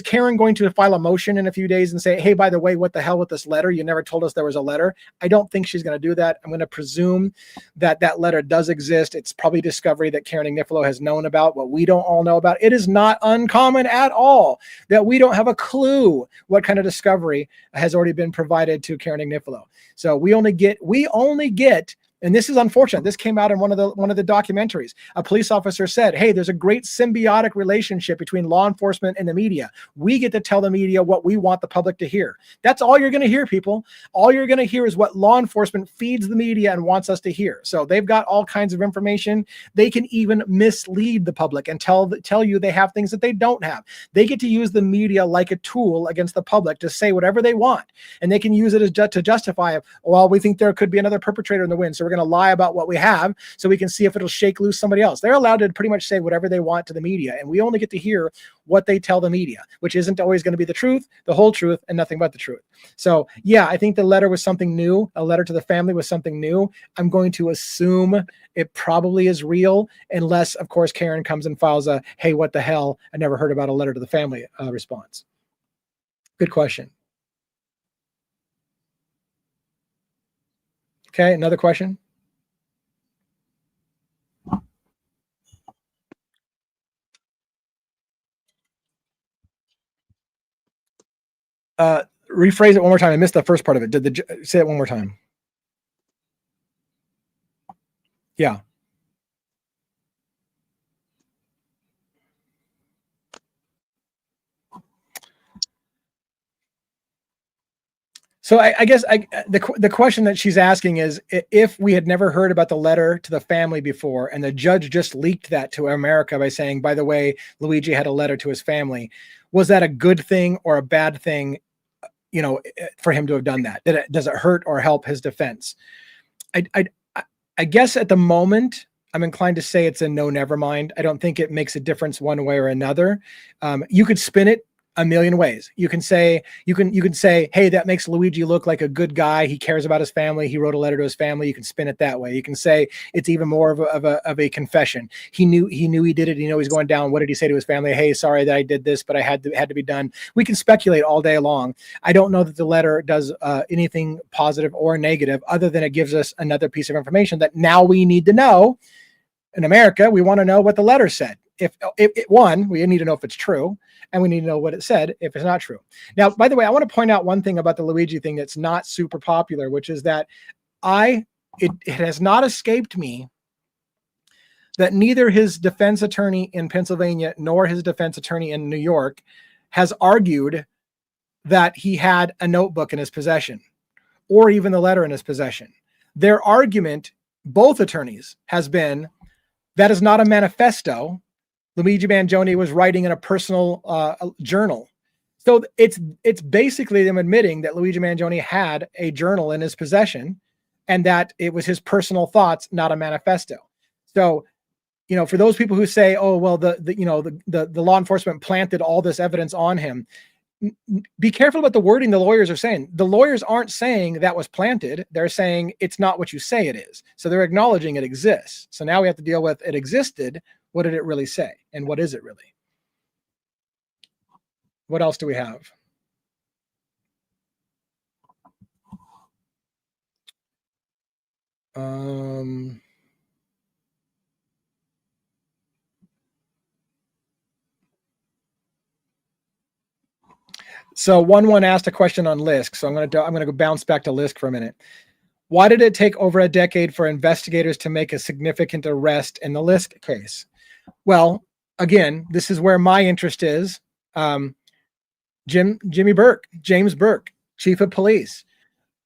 Karen going to file a motion in a few days and say, hey, by the way, what the hell with this letter? You never told us there was a letter. I don't think she's going to do that. I'm going to presume that that letter does exist. It's probably discovery that Karen Agnifilo has known about, what we don't all know about. It is not uncommon at all that we don't have a clue what kind of discovery has already been provided to Karen Agnifilo. So we only get, and this is unfortunate. This came out in one of the documentaries. A police officer said, hey, there's a great symbiotic relationship between law enforcement and the media. We get to tell the media what we want the public to hear. That's all you're going to hear, people. All you're going to hear is what law enforcement feeds the media and wants us to hear. So they've got all kinds of information. They can even mislead the public and tell you they have things that they don't have. They get to use the media like a tool against the public to say whatever they want. And they can use it as to justify, well, we think there could be another perpetrator in the wind, so we're going to lie about what we have so we can see if it'll shake loose somebody else. They're allowed to pretty much say whatever they want to the media, and we only get to hear what they tell the media, which isn't always going to be the truth, the whole truth, and nothing but the truth. So yeah, I think the letter was something new. A letter to the family was something new. I'm going to assume it probably is real, unless of course Karen comes and files a, hey, what the hell, I never heard about a letter to the family response. Good question. Okay, another question. Rephrase it one more time. I missed the first part of it. Say it one more time? Yeah. So I guess the question that she's asking is, if we had never heard about the letter to the family before, and the judge just leaked that to America by saying, by the way, Luigi had a letter to his family, was that a good thing or a bad thing, you know, for him to have done that? Does it hurt or help his defense? I guess at the moment, I'm inclined to say it's a no, never mind. I don't think it makes a difference one way or another. You could spin it a million ways. You can say, hey, that makes Luigi look like a good guy. He cares about his family. He wrote a letter to his family. You can spin it that way. You can say it's even more of a confession. He knew he did it. You know, he's going down. What did he say to his family? Hey, sorry that I did this, but I had to be done. We can speculate all day long. I don't know that the letter does anything positive or negative, other than it gives us another piece of information that now we need to know. In America, we want to know what the letter said. If one, we need to know if it's true, and we need to know what it said if it's not true. Now, by the way, I want to point out one thing about the Luigi thing that's not super popular, which is that it has not escaped me that neither his defense attorney in Pennsylvania nor his defense attorney in New York has argued that he had a notebook in his possession or even the letter in his possession. Their argument, both attorneys, has been that is not a manifesto. Luigi Manjoni was writing in a personal journal. So it's basically them admitting that Luigi Manjoni had a journal in his possession and that it was his personal thoughts, not a manifesto. So, you know, for those people who say, oh, well, the law enforcement planted all this evidence on him, be careful about the wording the lawyers are saying. The lawyers aren't saying that was planted. They're saying it's not what you say it is. So they're acknowledging it exists. So now we have to deal with it existed. What did it really say? And what is it really? What else do we have? So one asked a question on LISK. So I'm going to go bounce back to LISK for a minute. Why did it take over a decade for investigators to make a significant arrest in the LISK case? Well, again, this is where my interest is. James Burke, chief of police,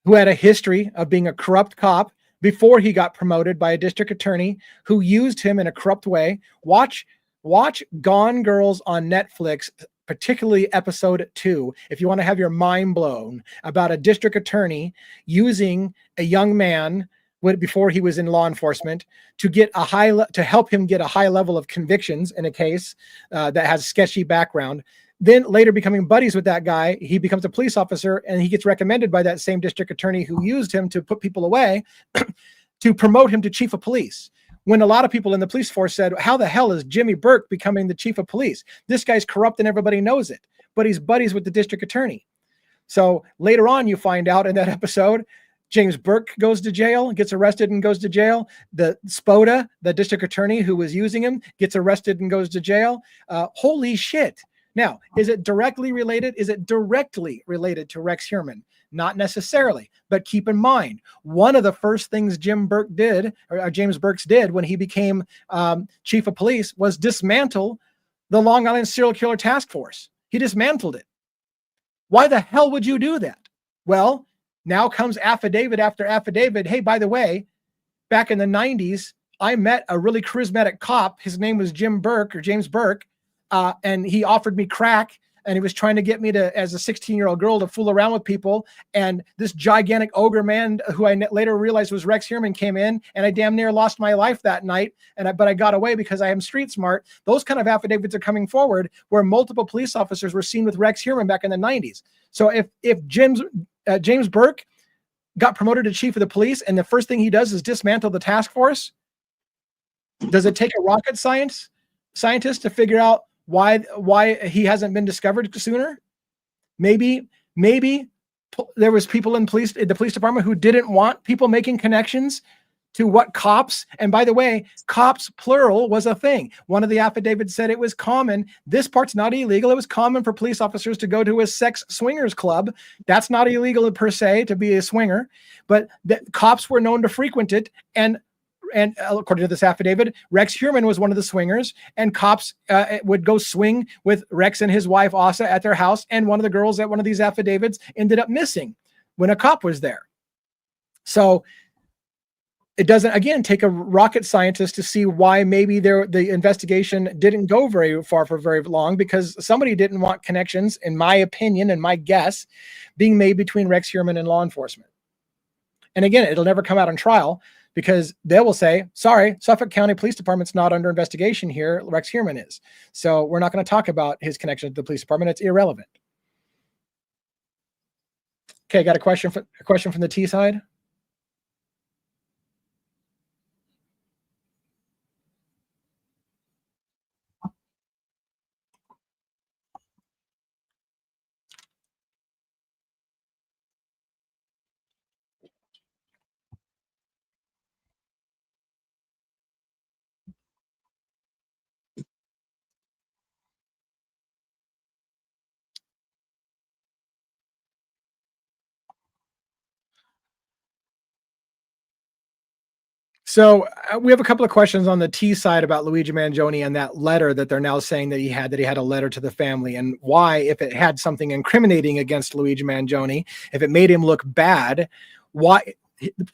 who had a history of being a corrupt cop before he got promoted by a district attorney who used him in a corrupt way. Watch watch Gone Girls on Netflix, particularly episode 2, if you want to have your mind blown about a district attorney using a young man before he was in law enforcement to get to help him get a high level of convictions in a case that has sketchy background. Then later becoming buddies with that guy, he becomes a police officer, and he gets recommended by that same district attorney who used him to put people away to promote him to chief of police. When a lot of people in the police force said, how the hell is Jimmy Burke becoming the chief of police? This guy's corrupt and everybody knows it, but he's buddies with the district attorney. So later on, you find out in that episode, James Burke goes to jail, gets arrested and goes to jail. The Spoda, the district attorney who was using him, gets arrested and goes to jail. Holy shit. Now, is it directly related? Is it directly related to Rex Heuermann? Not necessarily, but keep in mind, one of the first things James Burke did when he became chief of police was dismantle the Long Island Serial Killer Task Force. He dismantled it. Why the hell would you do that? Well, now comes affidavit after affidavit. Hey, by the way, back in the 90s, I met a really charismatic cop. His name was James Burke, and he offered me crack. And he was trying to get me to, as a 16-year-old girl, to fool around with people. And this gigantic ogre man, who I later realized was Rex Heuermann, came in, and I damn near lost my life that night. But I got away because I am street smart. Those kind of affidavits are coming forward, where multiple police officers were seen with Rex Heuermann back in the 90s. So if James Burke got promoted to chief of the police, and the first thing he does is dismantle the task force, does it take a rocket scientist to figure out why he hasn't been discovered sooner? Maybe there was people in the police department who didn't want people making connections to what cops, and by the way, cops plural was a thing. One of the affidavits said it was common. This part's not illegal. It was common for police officers to go to a sex swingers club. That's not illegal per se to be a swinger, but that cops were known to frequent it. And according to this affidavit, Rex Heuermann was one of the swingers, and cops would go swing with Rex and his wife Asa at their house. And one of the girls at one of these affidavits ended up missing when a cop was there. So it doesn't, again, take a rocket scientist to see why maybe the investigation didn't go very far for very long, because somebody didn't want connections, in my opinion and my guess, being made between Rex Heuermann and law enforcement. And again, it'll never come out on trial, because they will say, sorry, Suffolk County Police Department's not under investigation here. Rex Heuermann is. So we're not going to talk about his connection to the police department. It's irrelevant. Okay, got a question from the T side. So we have a couple of questions on the T side about Luigi Manjoni and that letter that they're now saying that he had a letter to the family, and why, if it had something incriminating against Luigi Manjoni, if it made him look bad, why,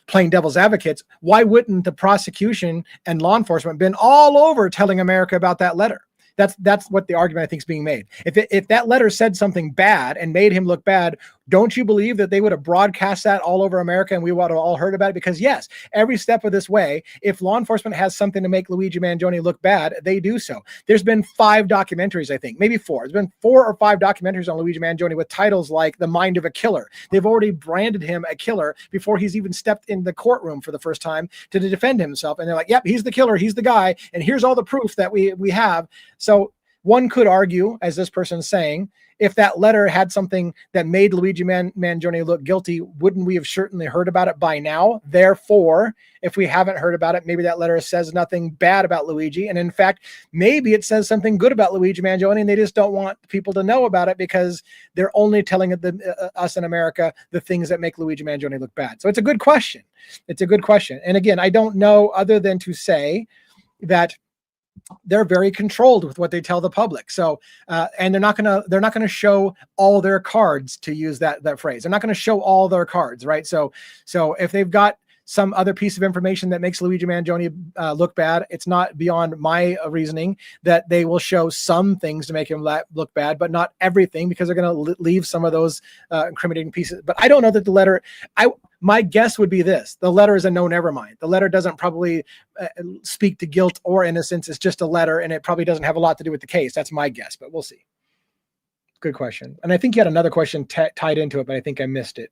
playing devil's advocates, why wouldn't the prosecution and law enforcement been all over telling America about that letter? That's what the argument I think is being made. If that letter said something bad and made him look bad, don't you believe that they would have broadcast that all over America and we would have all heard about it? Because yes, every step of this way, if law enforcement has something to make Luigi Manjoni look bad, they do so. There's been 5 documentaries, I think, maybe 4. There's been 4 or 5 documentaries on Luigi Manjoni with titles like The Mind of a Killer. They've already branded him a killer before he's even stepped in the courtroom for the first time to defend himself. And they're like, yep, he's the killer, he's the guy, and here's all the proof that we have. So one could argue, as this person's saying, if that letter had something that made Luigi Manjoni look guilty, wouldn't we have certainly heard about it by now? Therefore, if we haven't heard about it, maybe that letter says nothing bad about Luigi. And in fact, maybe it says something good about Luigi Manjoni, and they just don't want people to know about it because they're only telling us in America the things that make Luigi Manjoni look bad. So it's a good question. It's a good question. And again, I don't know other than to say that they're very controlled with what they tell the public. So, and they're not gonna show all their cards, to use that phrase. They're not gonna show all their cards, right? So if they've got some other piece of information that makes Luigi Manjoni look bad, it's not beyond my reasoning that they will show some things to make him look bad, but not everything, because they're going to leave some of those incriminating pieces. But I don't know that the letter, my guess would be this: the letter is a no, never mind. The letter doesn't probably speak to guilt or innocence. It's just a letter, and it probably doesn't have a lot to do with the case. That's my guess, but we'll see. Good question. And I think you had another question tied into it, but I think I missed it.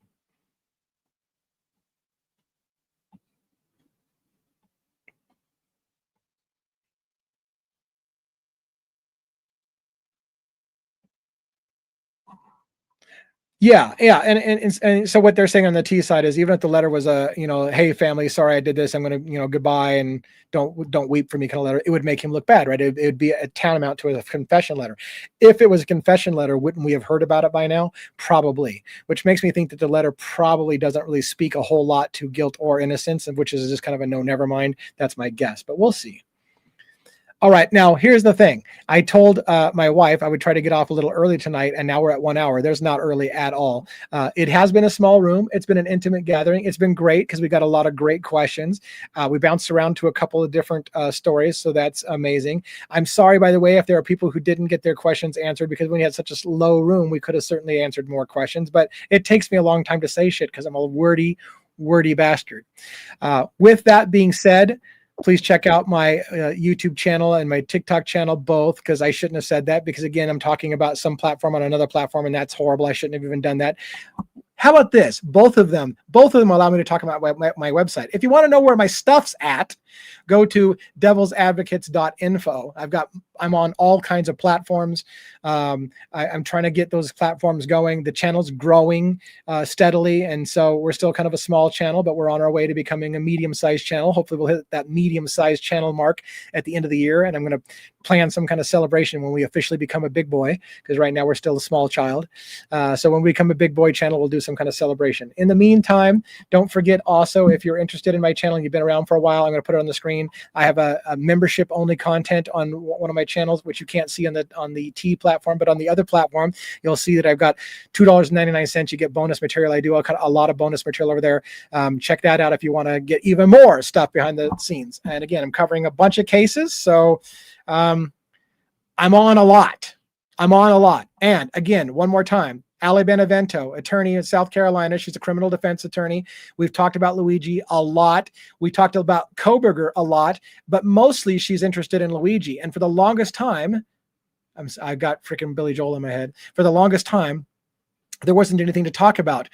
Yeah, and so what they're saying on the T side is, even if the letter was a, hey family, sorry I did this, I'm gonna, goodbye, and don't weep for me kind of letter, it would make him look bad, right? It would be a tantamount to a confession letter. If it was a confession letter, wouldn't we have heard about it by now? Probably, which makes me think that the letter probably doesn't really speak a whole lot to guilt or innocence, which is just kind of a no, never mind. That's my guess, but we'll see. All right, now here's the thing. I told my wife I would try to get off a little early tonight, and now we're at 1 hour. There's not early at all. It has been a small room. It's been an intimate gathering. It's been great because we got a lot of great questions. We bounced around to a couple of different stories, so that's amazing. I'm sorry, by the way, if there are people who didn't get their questions answered, because when we had such a low room, we could have certainly answered more questions, but it takes me a long time to say shit because I'm a wordy bastard. With that being said, please check out my YouTube channel and my TikTok channel, both, because I shouldn't have said that, because again, I'm talking about some platform on another platform, and that's horrible. I shouldn't have even done that. How about this? Both of them allow me to talk about my website. If you want to know where my stuff's at, go to devilsadvocates.info. I'm on all kinds of platforms. I'm trying to get those platforms going. The channel's growing steadily, and so we're still kind of a small channel, but we're on our way to becoming a medium-sized channel. Hopefully we'll hit that medium-sized channel mark at the end of the year, and I'm going to plan some kind of celebration when we officially become a big boy, because right now we're still a small child. So when we become a big boy channel, we'll do some kind of celebration. In the meantime, don't forget also, if you're interested in my channel and you've been around for a while, I'm going to put it on the screen. I have a membership only content on one of my channels, which you can't see on the T platform, but on the other platform, you'll see that I've got $2.99. You get bonus material. I do a lot of bonus material over there. Check that out if you want to get even more stuff behind the scenes. And again, I'm covering a bunch of cases, so I'm on a lot. And again, one more time, Ali Benevento, attorney in South Carolina. She's a criminal defense attorney. We've talked about Luigi a lot. We talked about Koberger a lot, but mostly she's interested in Luigi. And for the longest time, I got freaking Billy Joel in my head. For the longest time, there wasn't anything to talk about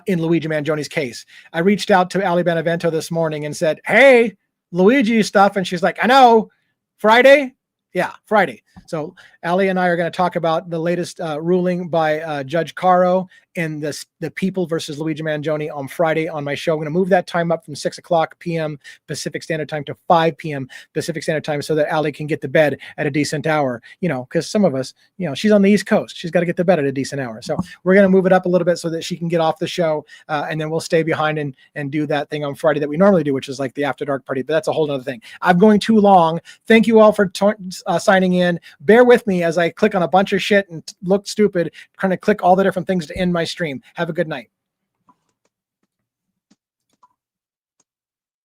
in Luigi Manjoni's case. I reached out to Ali Benevento this morning and said, hey, Luigi stuff. And she's like, I know, Friday? Yeah, Friday. So Ali and I are going to talk about the latest ruling by Judge Caro in the People versus Luigi Manjoni on Friday on my show. I'm going to move that time up from 6 o'clock p.m. Pacific Standard Time to 5 p.m. Pacific Standard Time, so that Ali can get to bed at a decent hour. Because some of us, she's on the East Coast. She's got to get to bed at a decent hour. So we're going to move it up a little bit so that she can get off the show, and then we'll stay behind and do that thing on Friday that we normally do, which is like the After Dark party. But that's a whole other thing. I'm going too long. Thank you all for signing in. Bear with me as I click on a bunch of shit and look stupid, trying to click all the different things to end my stream. Have a good night.